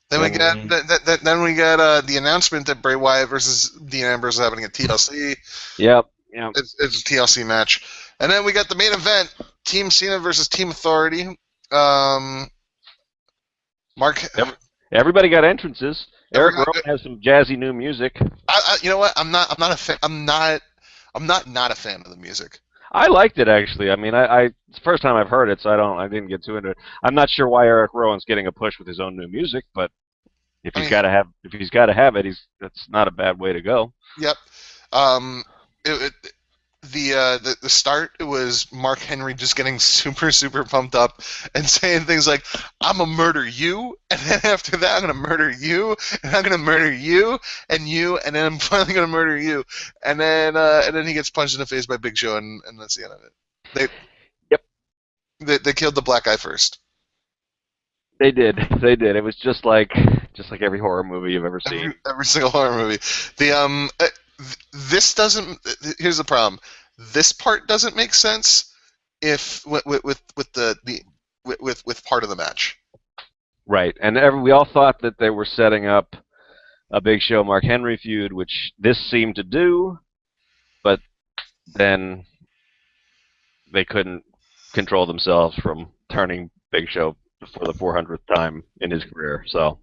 Then we got the announcement that Bray Wyatt versus Dean Ambrose is happening at TLC. Yep. Yep. It's a TLC match, and then we got the main event: Team Cena versus Team Authority. Mark. Everybody got entrances. Eric Rowan has some jazzy new music. You know what? I'm not a fan. I'm not a fan of the music. I liked it actually. I mean, it's the first time I've heard it, so I didn't get too into it. I'm not sure why Eric Rowan's getting a push with his own new music, but if he's got to have it, that's not a bad way to go. Yep. The start, it was Mark Henry just getting super, super pumped up and saying things like, "I'm gonna murder you," and then after that, "I'm gonna murder you, and I'm gonna murder you, and then I'm finally gonna murder you," and then he gets punched in the face by Big Show, and that's the end of it. They killed the black guy first. They did. It was just like every horror movie you've ever seen. Every single horror movie. This doesn't. Here's the problem. This part doesn't make sense if with part of the match. Right, and we all thought that they were setting up a Big Show Mark Henry feud, which this seemed to do, but then they couldn't control themselves from turning Big Show for the 400th time in his career. So.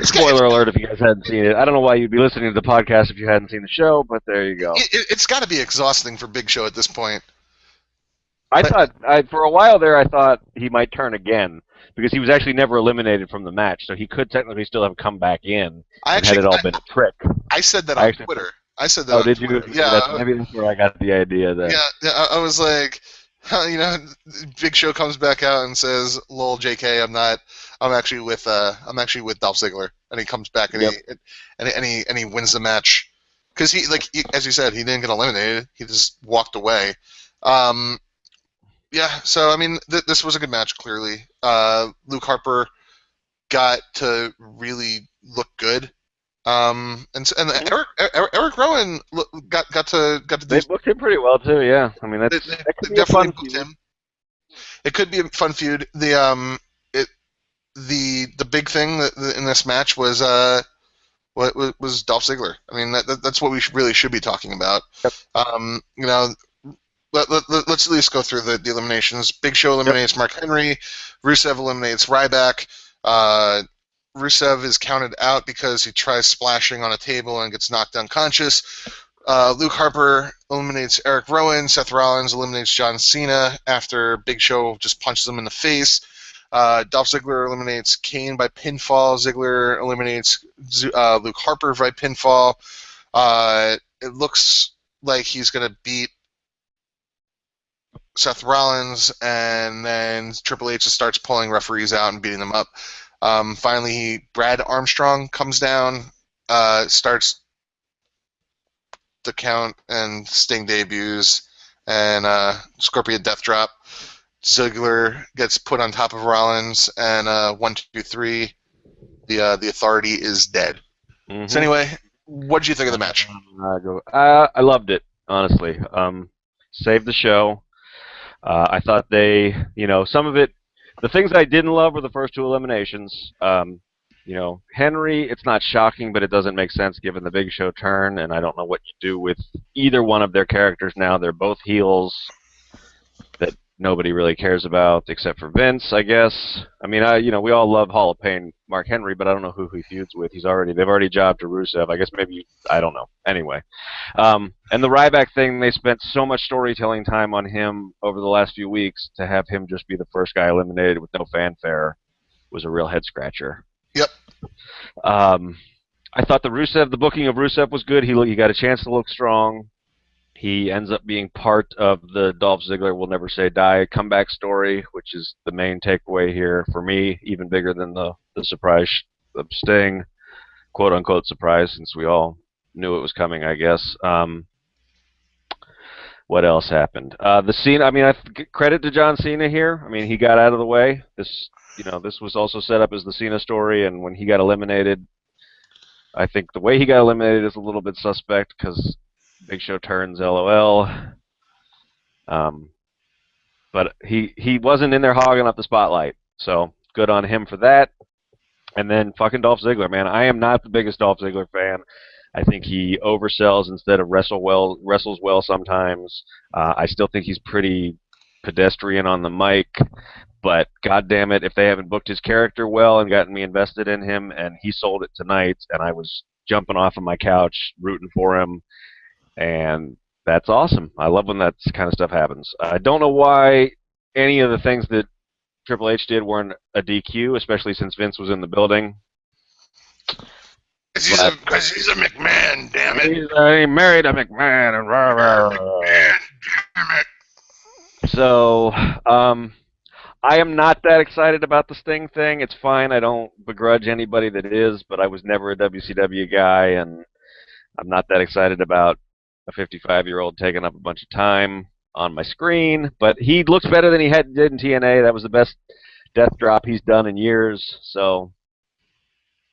Spoiler alert if you guys hadn't seen it. I don't know why you'd be listening to the podcast if you hadn't seen the show, but there you go. It's got to be exhausting for Big Show at this point. For a while there, I thought he might turn again because he was actually never eliminated from the match, so he could technically still have come back in had it all been a trick. I said that on Twitter. Oh, did you? Yeah. Maybe that's where I got the idea that. Yeah, I was like, Big Show comes back out and says, "Lol, JK, I'm actually with Dolph Ziggler," and he comes back and he wins the match because as you said, he didn't get eliminated. He just walked away. Yeah, so I mean, this was a good match. Clearly, Luke Harper got to really look good. And Eric Rowan got to do. They booked him pretty well too. Yeah, I mean that could be a fun feud. Him. It could be a fun feud. The big thing in this match was Dolph Ziggler. I mean that's what we really should be talking about. Yep. Let's at least go through the eliminations. Big Show eliminates Mark Henry. Rusev eliminates Ryback. Rusev is counted out because he tries splashing on a table and gets knocked unconscious. Luke Harper eliminates Eric Rowan. Seth Rollins eliminates John Cena after Big Show just punches him in the face. Dolph Ziggler eliminates Kane by pinfall. Ziggler eliminates Luke Harper by pinfall. It looks like he's going to beat Seth Rollins, and then Triple H just starts pulling referees out and beating them up. Finally, Brad Armstrong comes down, starts the count, and Sting debuts, and Scorpion Death Drop. Ziggler gets put on top of Rollins, and 1, 2, 3, the Authority is dead. Mm-hmm. So anyway, what did you think of the match? I loved it, honestly. Saved the show. I thought some of it. The things I didn't love were the first 2 eliminations. Henry, it's not shocking, but it doesn't make sense given the Big Show turn, and I don't know what you do with either one of their characters now. They're both heels that nobody really cares about except for Vince, I guess. I mean, we all love Hall of Pain Mark Henry, but I don't know who he feuds with. They've already jobbed to Rusev. I guess I don't know. Anyway, and the Ryback thing, they spent so much storytelling time on him over the last few weeks. To have him just be the first guy eliminated with no fanfare was a real head scratcher. Yep. I thought the booking of Rusev was good. He got a chance to look strong. He ends up being part of the Dolph Ziggler will never say die comeback story, which is the main takeaway here for me, even bigger than the surprise of Sting, quote unquote surprise, since we all knew it was coming, I guess. What else happened? The Cena. I mean, credit to John Cena here. I mean, he got out of the way. This was also set up as the Cena story, and when he got eliminated, I think the way he got eliminated is a little bit suspect because Big Show turns LOL. Um, but he wasn't in there hogging up the spotlight, so good on him for that. And then fucking Dolph Ziggler, man. I am not the biggest Dolph Ziggler fan. I think he oversells instead of wrestles well sometimes. I still think he's pretty pedestrian on the mic, but god damn it, if they haven't booked his character well and gotten me invested in him, and he sold it tonight, and I was jumping off of my couch rooting for him, and that's awesome. I love when that kind of stuff happens. I don't know why any of the things that Triple H did weren't a DQ, especially since Vince was in the building. Because he's a McMahon, damn it. He married a McMahon and rah, rah, rah. McMahon, damn it. So, I am not that excited about the Sting thing. It's fine. I don't begrudge anybody that is, but I was never a WCW guy, and I'm not that excited about a 55-year-old taking up a bunch of time on my screen. But he looks better than he did in TNA. That was the best death drop he's done in years. So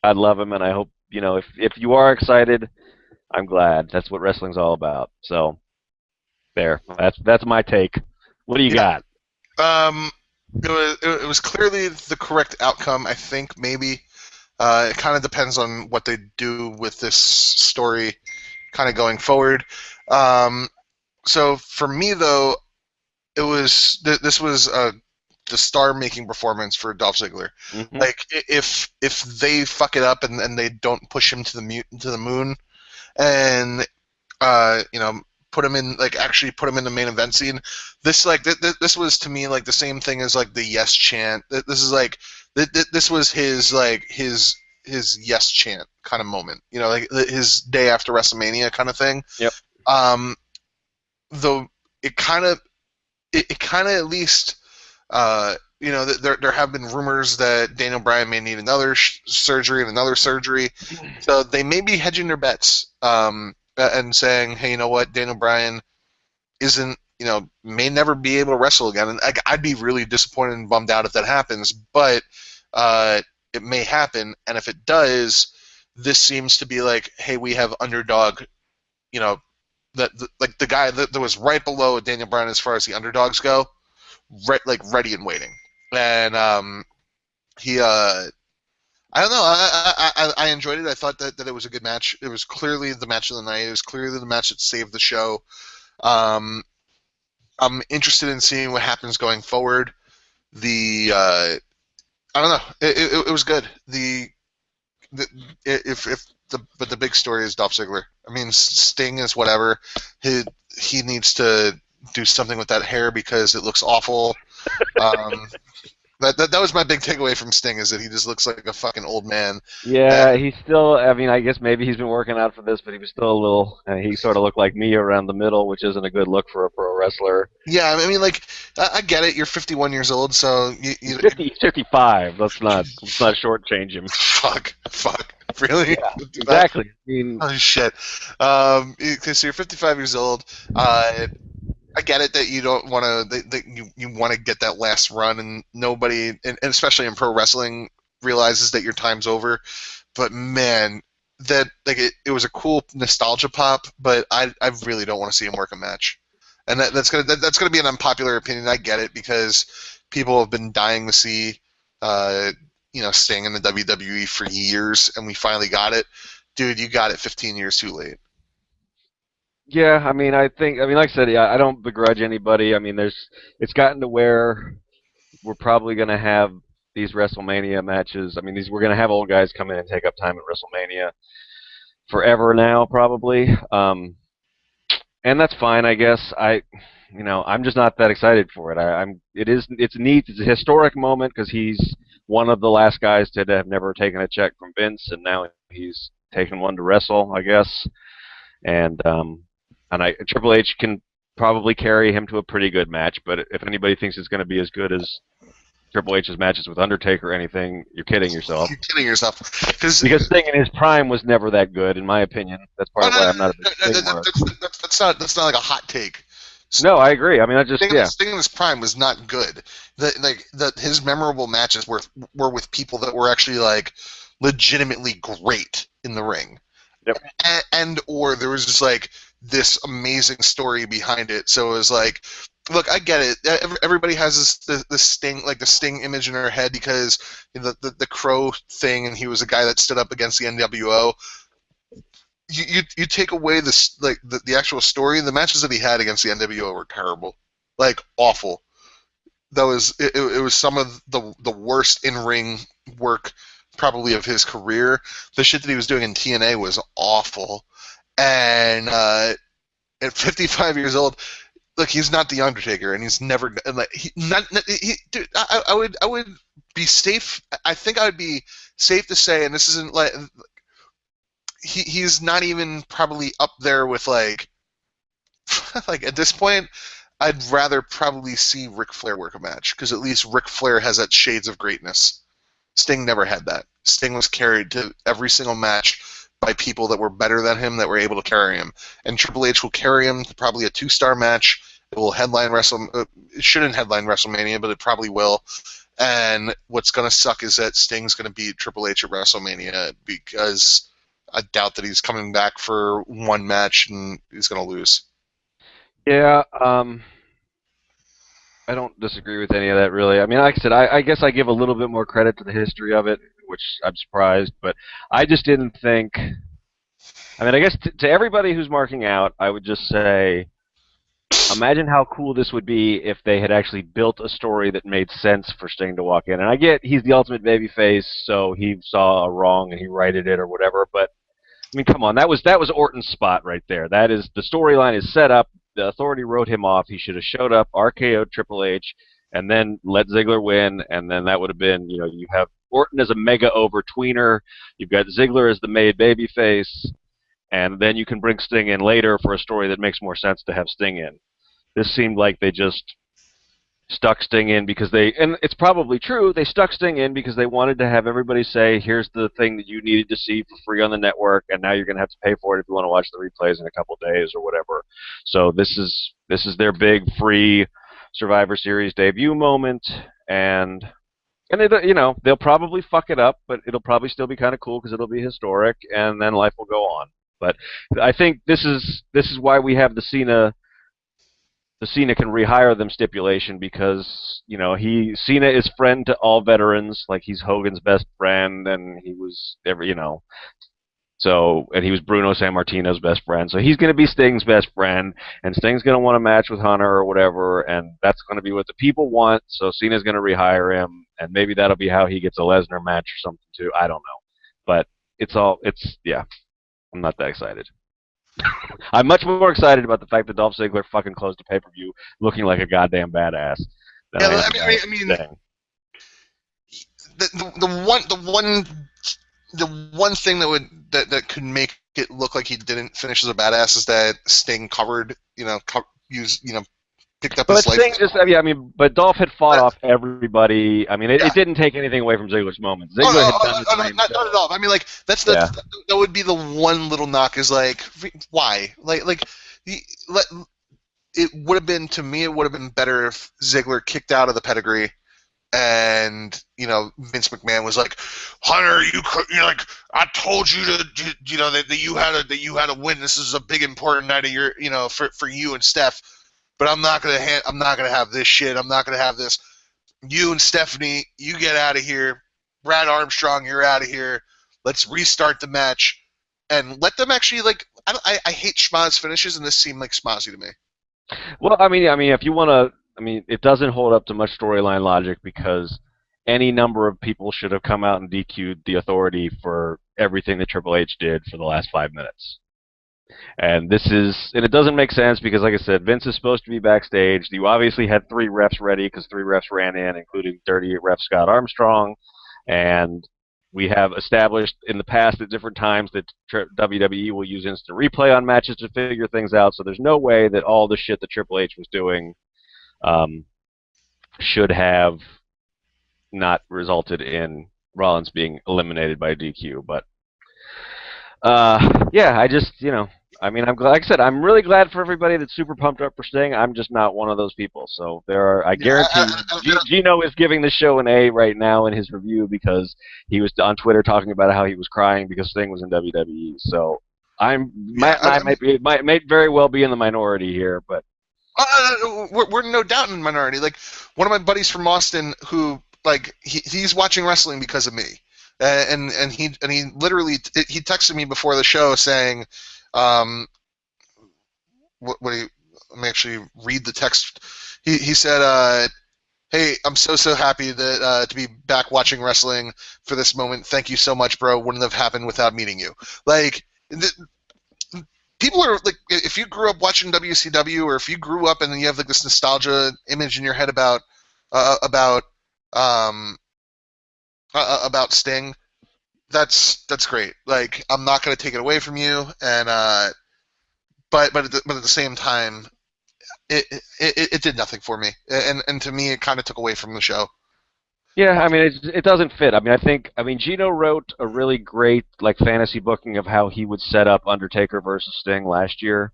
I love him, and I hope, if you are excited, I'm glad. That's what wrestling's all about. So there. That's my take. What do you got? It was clearly the correct outcome, I think, maybe. It kind of depends on what they do with this story kind of going forward. So for me, though, this was the star-making performance for Dolph Ziggler. Mm-hmm. Like, if they fuck it up and they don't push him to the moon, and put him in, like, actually put him in the main event scene, this was to me like the same thing as like the yes chant. This is like this was his yes chant kind of moment, like his day after WrestleMania kind of thing. Yep. Though it kind of at least there have been rumors that Daniel Bryan may need another surgery and another surgery, so they may be hedging their bets and saying, hey, you know what, Daniel Bryan may never be able to wrestle again, and I'd be really disappointed and bummed out if that happens, but it may happen, and if it does, this seems to be like, hey, we have underdog, like the guy that was right below Daniel Bryan as far as the underdogs go, ready and waiting. And he, I don't know, I enjoyed it. I thought that it was a good match. It was clearly the match of the night. It was clearly the match that saved the show. I'm interested in seeing what happens going forward. I don't know. It was good. But the big story is Dolph Ziggler. I mean, Sting is whatever. He needs to do something with that hair because it looks awful. That was my big takeaway from Sting, is that he just looks like a fucking old man. Yeah, he's still, I mean, I guess maybe he's been working out for this, but he was still a little, he sort of looked like me around the middle, which isn't a good look for a pro wrestler. Yeah, I mean, like, I get it. You're 51 years old, so... He's 55. Let's not shortchange him. Fuck. Really? Yeah, exactly. I mean, oh, shit. So you're 55 years old. I get it that you don't want to. That you want to get that last run, and nobody, and especially in pro wrestling, realizes that your time's over. But man, that it was a cool nostalgia pop. But I really don't want to see him work a match, and that's gonna be an unpopular opinion. I get it, because people have been dying to see, Sting in the WWE for years, and we finally got it. Dude, you got it 15 years too late. yeah, I mean, like I said, yeah, I don't begrudge anybody. I mean, it's gotten to where we're probably going to have these WrestleMania matches. I mean, we're going to have old guys come in and take up time at WrestleMania forever now, probably. And that's fine, I guess. I'm just not that excited for it. It's neat. It's a historic moment because he's one of the last guys to have never taken a check from Vince, and now he's taken one to wrestle, I guess. And Triple H can probably carry him to a pretty good match. But if anybody thinks it's going to be as good as Triple H's matches with Undertaker or anything, you're kidding yourself. You're kidding yourself. Because Sting in his prime was never that good, in my opinion. That's part oh, of why I'm not a big Sting mark. that's not like a hot take. No, I agree. I mean, I just Sting in his prime was not good. His memorable matches were with people that were actually like legitimately great in the ring. Yep. And or there was just like this amazing story behind it. So it was like, look, I get it. Everybody has the Sting image in their head because the Crow thing, and he was a guy that stood up against the NWO. You take away the actual story. The matches that he had against the NWO were terrible, like awful. That was it was some of the worst in ring work probably of his career. The shit that he was doing in TNA was awful. And at 55 years old, look, he's not the Undertaker, and he's never like dude. I would be safe. I think I would be safe to say, and this isn't like he's not even probably up there with like like at this point. I'd rather probably see Ric Flair work a match because at least Ric Flair has that shades of greatness. Sting never had that. Sting was carried to every single match by people that were better than him that were able to carry him. And Triple H will carry him to probably a 2-star match. It will headline it shouldn't headline WrestleMania, but it probably will. And what's going to suck is that Sting's going to beat Triple H at WrestleMania because I doubt that he's coming back for one match and he's going to lose. Yeah, I don't disagree with any of that, really. I mean, like I said, I guess I give a little bit more credit to the history of it, which I'm surprised, but I just didn't think... I mean, I guess to everybody who's marking out, I would just say, imagine how cool this would be if they had actually built a story that made sense for Sting to walk in. And I get he's the ultimate babyface, so he saw a wrong and he righted it or whatever, but I mean, come on, that was Orton's spot right there. That is, the storyline is set up. The Authority wrote him off. He should have showed up, RKO'd Triple H, and then let Ziggler win, and then that would have been, you have Orton as a mega over tweener, you've got Ziggler as the made babyface, and then you can bring Sting in later for a story that makes more sense to have Sting in. This seemed like they just stuck Sting in because and it's probably true, they stuck Sting in because they wanted to have everybody say, here's the thing that you needed to see for free on the network, and now you're going to have to pay for it if you want to watch the replays in a couple of days or whatever. So this is their big free Survivor Series debut moment, and they'll probably fuck it up, but it'll probably still be kind of cool because it'll be historic, and then life will go on. But I think this is why we have the Cena can rehire them stipulation, because Cena is friend to all veterans, like he's Hogan's best friend, and he was and he was Bruno Sammartino's best friend, so he's going to be Sting's best friend, and Sting's going to want a match with Hunter or whatever, and that's going to be what the people want. So Cena's going to rehire him, and maybe that'll be how he gets a Lesnar match or something too. I don't know, but I'm not that excited. I'm much more excited about the fact that Dolph Ziggler fucking closed the pay-per-view looking like a goddamn badass. Yeah, I mean, the one thing that could make it look like he didn't finish as a badass is that Sting picked up his life. But Dolph had fought off everybody. I mean, it didn't take anything away from Ziggler's moments. Ziggler had done his not at all. I mean, like that would be the one little knock is like, why? It would have been, to me, it would have been better if Ziggler kicked out of the pedigree, and Vince McMahon was like, Hunter, I told you that you had to win. This is a big important night of your for you and Steph. But I'm not gonna have this shit. I'm not gonna have this. You and Stephanie, you get out of here. Brad Armstrong, you're out of here. Let's restart the match and let them actually I hate schmaz finishes, and this seemed like schmazzy to me. Well, I mean, if you want to, it doesn't hold up to much storyline logic, because any number of people should have come out and DQ'd the Authority for everything that Triple H did for the last 5 minutes. And it doesn't make sense because, like I said, Vince is supposed to be backstage. You obviously had 3 refs ready because 3 refs ran in, including 38 ref Scott Armstrong. And We have established in the past at different times that WWE will use instant replay on matches to figure things out. So there's no way that all the shit that Triple H was doing um, should have not resulted in Rollins being eliminated by DQ. But yeah, I just, I mean, I'm glad. Like I said, I'm really glad for everybody that's super pumped up for Sting. I'm just not one of those people. So there are, I Yeah, guarantee you, Gino is giving the show an A right now in his review because he was on Twitter talking about how he was crying because Sting was in WWE. So yeah. Matt and I might very well be in the minority here, but We're no doubt in the minority. Like one of my buddies from Austin, who like he's watching wrestling because of me, and he literally he texted me before the show saying, what do you? Let me actually read the text. He said, "Hey, I'm so happy that to be back watching wrestling for this moment. Thank you so much, bro. Wouldn't have happened without meeting you." Like. People are like, if you grew up watching WCW, or if you grew up and then you have like this nostalgia image in your head about uh, about um, Sting, that's great. Like, I'm not going to take it away from you, and but at the same time, it did nothing for me, and to me, it kind of took away from the show. yeah, I mean, it doesn't fit. I mean, Gino wrote a really great like fantasy booking of how he would set up Undertaker versus Sting last year,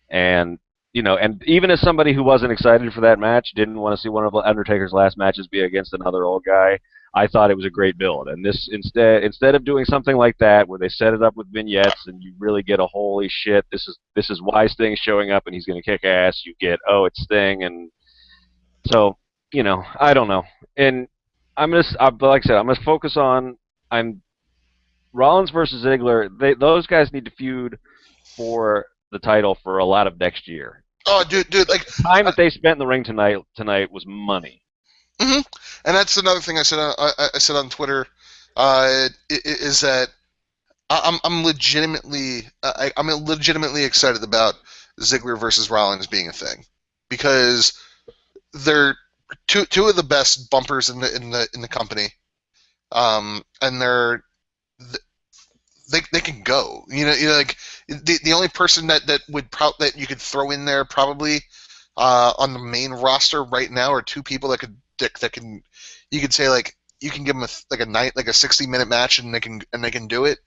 and and even as somebody who wasn't excited for that match, didn't want to see one of Undertaker's last matches be against another old guy. I thought it was a great build, and this instead of doing something like that where they set it up with vignettes and you really get a holy shit, this is why Sting's showing up and he's going to kick ass. You get, oh, it's Sting, and so I don't know, and like I said, I'm gonna focus on I'm Rollins versus Ziggler. Those guys need to feud for the title for a lot of next year. Oh, dude, like The time that they spent in the ring tonight was money. and that's another thing I said. I said on Twitter, is that I'm legitimately I'm legitimately excited about Ziggler versus Rollins being a thing, because they're two of the best bumpers in the company, and they can go. Like the only person that that you could throw in there probably on the main roster right now are two people that can you could say like you can give them like a 60-minute match and they can do it,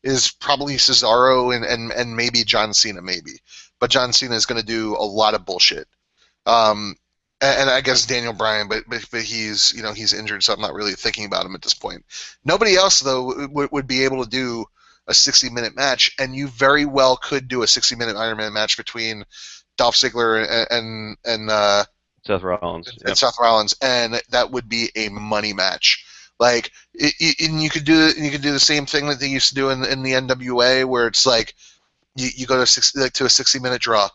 is probably Cesaro and maybe John Cena maybe, but John Cena is going to do a lot of bullshit. Um, and I guess Daniel Bryan, but he's he's injured, so I'm not really thinking about him at this point. Nobody else though would be able to do a 60-minute match, and you very well could do a 60-minute Iron Man match between Dolph Ziggler and Seth Rollins. and Seth Rollins, and that would be a money match. Like, and you could do the same thing that they used to do in the NWA, where it's like you go to to a 60-minute draw,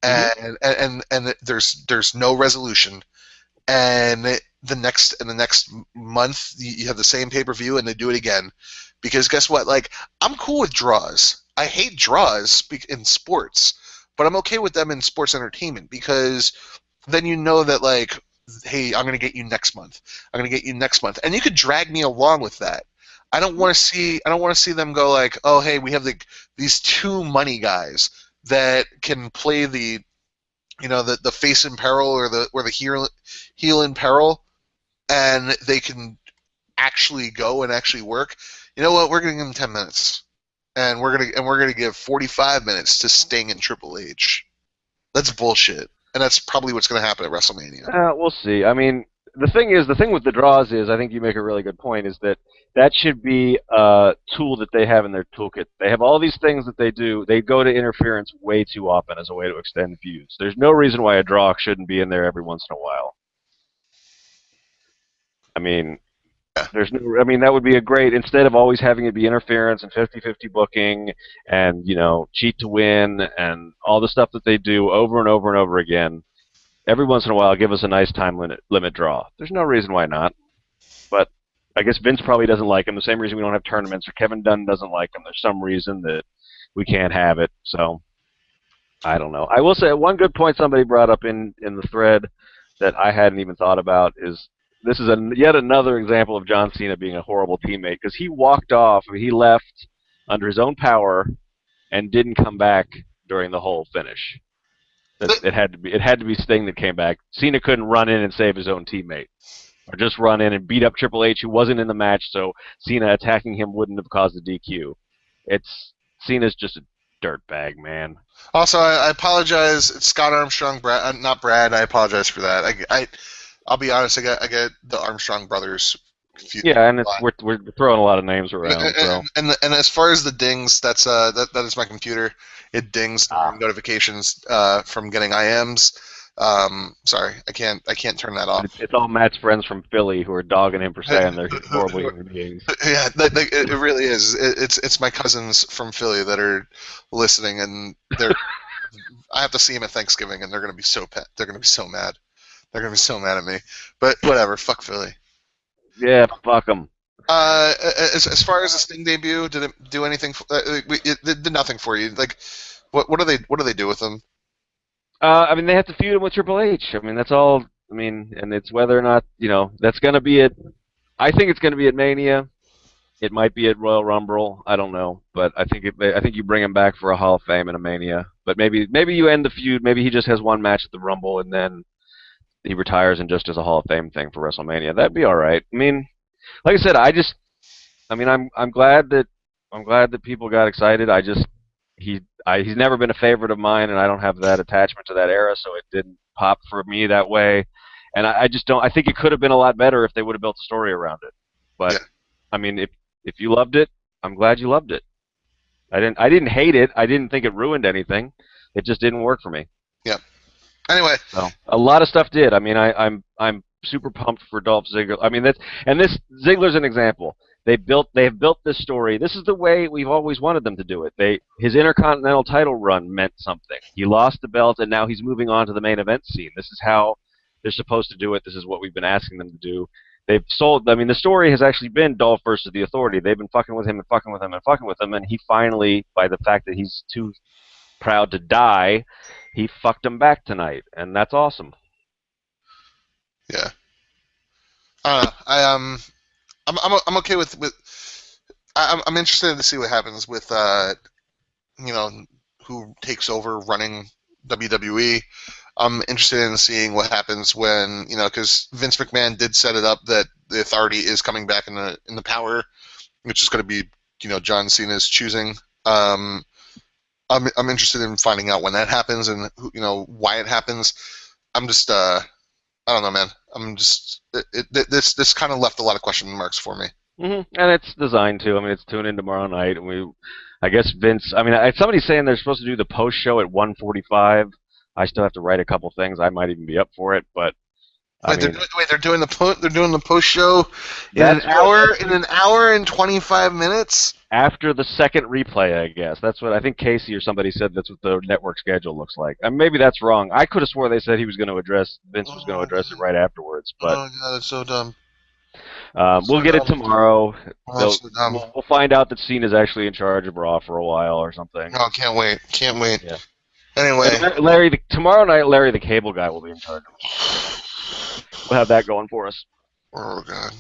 Mm-hmm. and there's no resolution, and the next month you have the same pay-per-view and they do it again, because guess what? Like, I'm cool with draws. I hate draws in sports, but I'm okay with them in sports entertainment, because then you know that, like, hey, I'm going to get you next month. I'm going to get you next month, and you could drag me along with that. I don't want to see them go like, oh, hey, we have these two money guys that can play the face in peril, or the heel in peril, and they can actually go and actually work. You know what? We're going to give them 10 minutes, and we're gonna give 45 minutes to Sting and Triple H. That's bullshit, and that's probably what's going to happen at WrestleMania. We'll see. I mean, the thing with the draws is, I think you make a really good point, is that should be a tool that they have in their toolkit. They have all these things that they do. They go to interference way too often as a way to extend feuds. There's no reason why a draw shouldn't be in there every once in a while. I mean, Yeah. that would be a great, instead of always having it be interference and 50-50 booking and, cheat to win and all the stuff that they do over and over and over again. Every once in a while, give us a nice time limit draw. There's no reason why not. But I guess Vince probably doesn't like them. The same reason we don't have tournaments, or Kevin Dunn doesn't like them. There's some reason that we can't have it. So I don't know. I will say one good point somebody brought up in the thread that I hadn't even thought about is this is yet another example of John Cena being a horrible teammate because he walked off. I mean, he left under his own power and didn't come back during the whole finish. That it had to be Sting that came back. Cena couldn't run in and save his own teammate, or just run in and beat up Triple H, who wasn't in the match. So Cena attacking him wouldn't have caused a DQ. It's Cena's just a dirtbag, man. Also, I apologize. It's Scott Armstrong, Brad, not Brad. I apologize for that. I'll be honest. I get the Armstrong brothers confused Yeah, and a lot. we're throwing a lot of names around. So And as far as the dings, that is my computer. It dings during notifications from getting IMs. Sorry, I can't turn that off. it's all Matt's friends from Philly who are dogging him for saying they're horrible human beings. Yeah, it really is. It's my cousins from Philly that are listening, and they're. I have to see them at Thanksgiving, and they're gonna be so pet. They're gonna be so mad. They're gonna be so mad at me. But whatever. Fuck Philly. Yeah, fuck them. As far as the Sting debut, did it do anything? It did nothing for you. Like, what do they do with them? I mean, they have to feud him with Triple H. I mean, that's all. I mean, and it's whether or not that's going to be it. I think it's going to be at Mania. It might be at Royal Rumble. I don't know, but I think you bring him back for a Hall of Fame and a Mania. But maybe you end the feud. Maybe he just has one match at the Rumble and then he retires and just does a Hall of Fame thing for WrestleMania. That'd be all right. I mean, like I said, I'm glad that people got excited. He's never been a favorite of mine, and I don't have that attachment to that era, so it didn't pop for me that way. And I just don't. I think it could have been a lot better if they would have built a story around it. But Yeah. I mean, if you loved it, I'm glad you loved it. I didn't hate it. I didn't think it ruined anything. It just didn't work for me. Yeah. Anyway, So a lot of stuff did. I mean, I'm super pumped for Dolph Ziggler. I mean, this Ziggler's an example. They have built this story. This is the way we've always wanted them to do it. His Intercontinental title run meant something. He lost the belt, and now he's moving on to the main event scene. This is how they're supposed to do it. This is what we've been asking them to do. They've sold. I mean, the story has actually been Dolph versus the Authority. They've been fucking with him and fucking with him and fucking with him, and he finally, by the fact that he's too proud to die, he fucked him back tonight, and that's awesome. yeah. I'm okay with. I'm interested to see what happens with you know who takes over running WWE. I'm interested in seeing what happens when because Vince McMahon did set it up that the Authority is coming back in the Power, which is going to be John Cena's choosing. I'm interested in finding out when that happens and why it happens. I'm just I don't know, man. I'm just this kind of left a lot of question marks for me. And it's designed to. I mean, it's tuned in tomorrow night, and I guess Vince. I mean, somebody's saying they're supposed to do the post show at 1:45. I still have to write a couple things. I might even be up for it, but I mean, They're doing the post show in an hour and 25 minutes. After the second replay, I guess. That's what I think Casey or somebody said that's what the network schedule looks like. And maybe that's wrong. I could have swore they said Vince was going to address it right afterwards. But oh god, that's so dumb. We'll get it tomorrow. Oh, so dumb. We'll find out that Cena's actually in charge of Raw for a while or something. Oh, can't wait. Yeah. Anyway, tomorrow night, Larry the Cable Guy will be in charge. We'll have that going for us. oh god.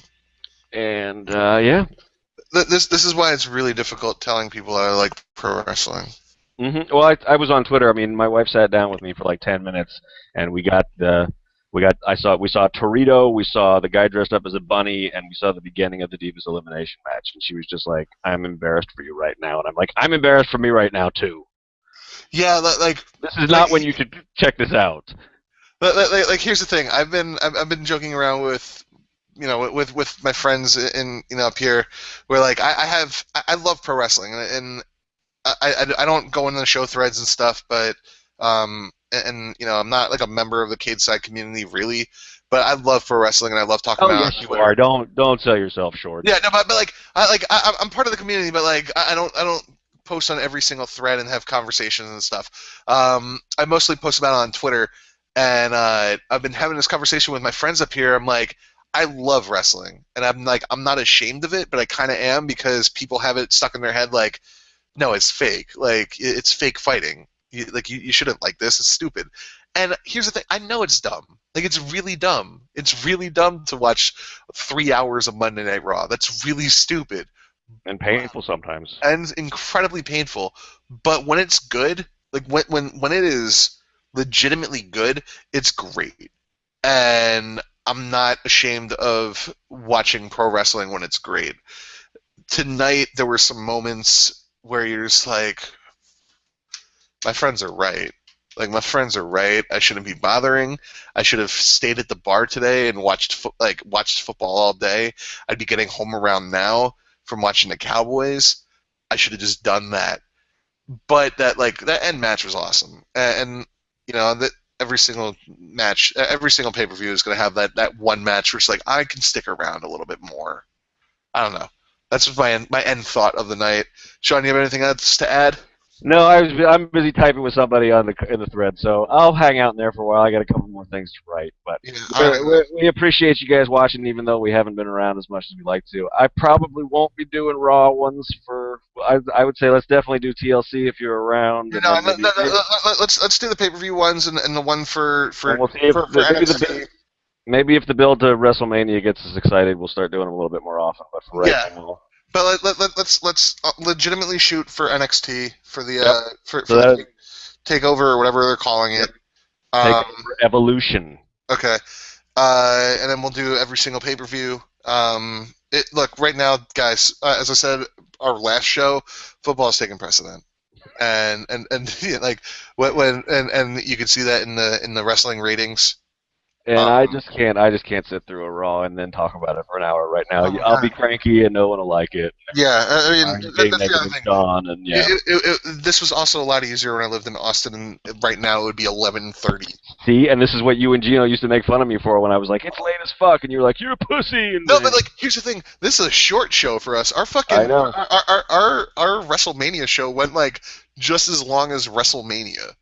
And yeah. This is why it's really difficult telling people that I like pro wrestling. Well, I was on Twitter. I mean, my wife sat down with me for like 10 minutes, and we saw Torito, we saw the guy dressed up as a bunny, and we saw the beginning of the Divas Elimination match. And she was just like, "I'm embarrassed for you right now," and I'm like, "I'm embarrassed for me right now too." Yeah, like this is not when you should check this out. Like here's the thing. I've been joking around with with my friends in up here, where like I love pro wrestling and I don't go into the show threads and stuff, but and I'm not like a member of the Cageside community really, but I love pro wrestling and I love talking about it on Twitter. You are. Don't sell yourself short. Yeah, no, but like I'm part of the community, but like I don't post on every single thread and have conversations and stuff. I mostly post about it on Twitter, and I've been having this conversation with my friends up here. I'm like, I love wrestling, and I'm not ashamed of it, but I kind of am because people have it stuck in their head like, no, it's fake. Like it's fake fighting. You shouldn't like this. It's stupid. And here's the thing. I know it's dumb. Like, it's really dumb. It's really dumb to watch 3 hours of Monday Night Raw. That's really stupid And painful sometimes. and incredibly painful. But when it's good, like when it is legitimately good, it's great. And I'm not ashamed of watching pro wrestling when it's great. Tonight there were some moments where you're just like, my friends are right. Like, my friends are right. I shouldn't be bothering. I should have stayed at the bar today and watched football all day. I'd be getting home around now from watching the Cowboys. I should have just done that. But that end match was awesome, and you know that every single match, every single pay per view is going to have that one match where it's like, I can stick around a little bit more. I don't know. That's my end thought of the night. Sean, you have anything else to add? No, I'm busy typing with somebody on the in the thread, so I'll hang out in there for a while. I got a couple more things to write, but Yeah, all right. we appreciate you guys watching, even though we haven't been around as much as we'd like to. I probably won't be doing Raw ones for. I would say let's definitely do TLC if you're around, You and know, then maybe, maybe let's do the pay per view ones and the one and we'll see if for maybe NXT. maybe if the build to WrestleMania gets us excited, we'll start doing them a little bit more often. But for right Yeah, now, but let's legitimately shoot for NXT for the yep. for So the that takeover or whatever they're calling yep. it. Take Um, over Evolution. okay, and then we'll do every single pay per view. Look, right now, guys. As I said, our last show, football is taking precedent, and yeah, like when and you can see that in the wrestling ratings. And Um, I just can't sit through a Raw and then talk about it for an hour right now. oh my I'll be god. cranky and no one will like it. Yeah, I mean, Tired of being that's the other negative thing. John, and yeah. This was also a lot easier when I lived in Austin, and right now it would be 11:30. See, and this is what you and Gino used to make fun of me for when I was like, it's late as fuck, and you're like, you're a pussy, and No, but like, here's the thing. This is a short show for us. Our I fucking know. our WrestleMania show went like just as long as WrestleMania.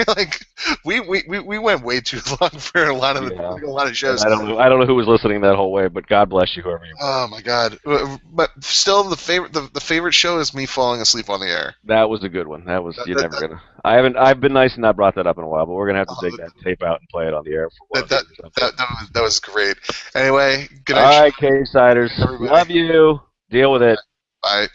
Like, we went way too long for Yeah. a lot of And shows. I don't know who was listening that whole way, but God bless you, whoever you were. Oh my god! But still, the favorite show is me falling asleep on the air. That was a good one. That was you're never That, gonna. I've been nice and not brought that up in a while, but we're gonna have to dig that tape out and play it on the air for one that, of these that, or something. that was great. Anyway, good All night, right, Cagesiders. everybody. Love you. Deal with it. Bye.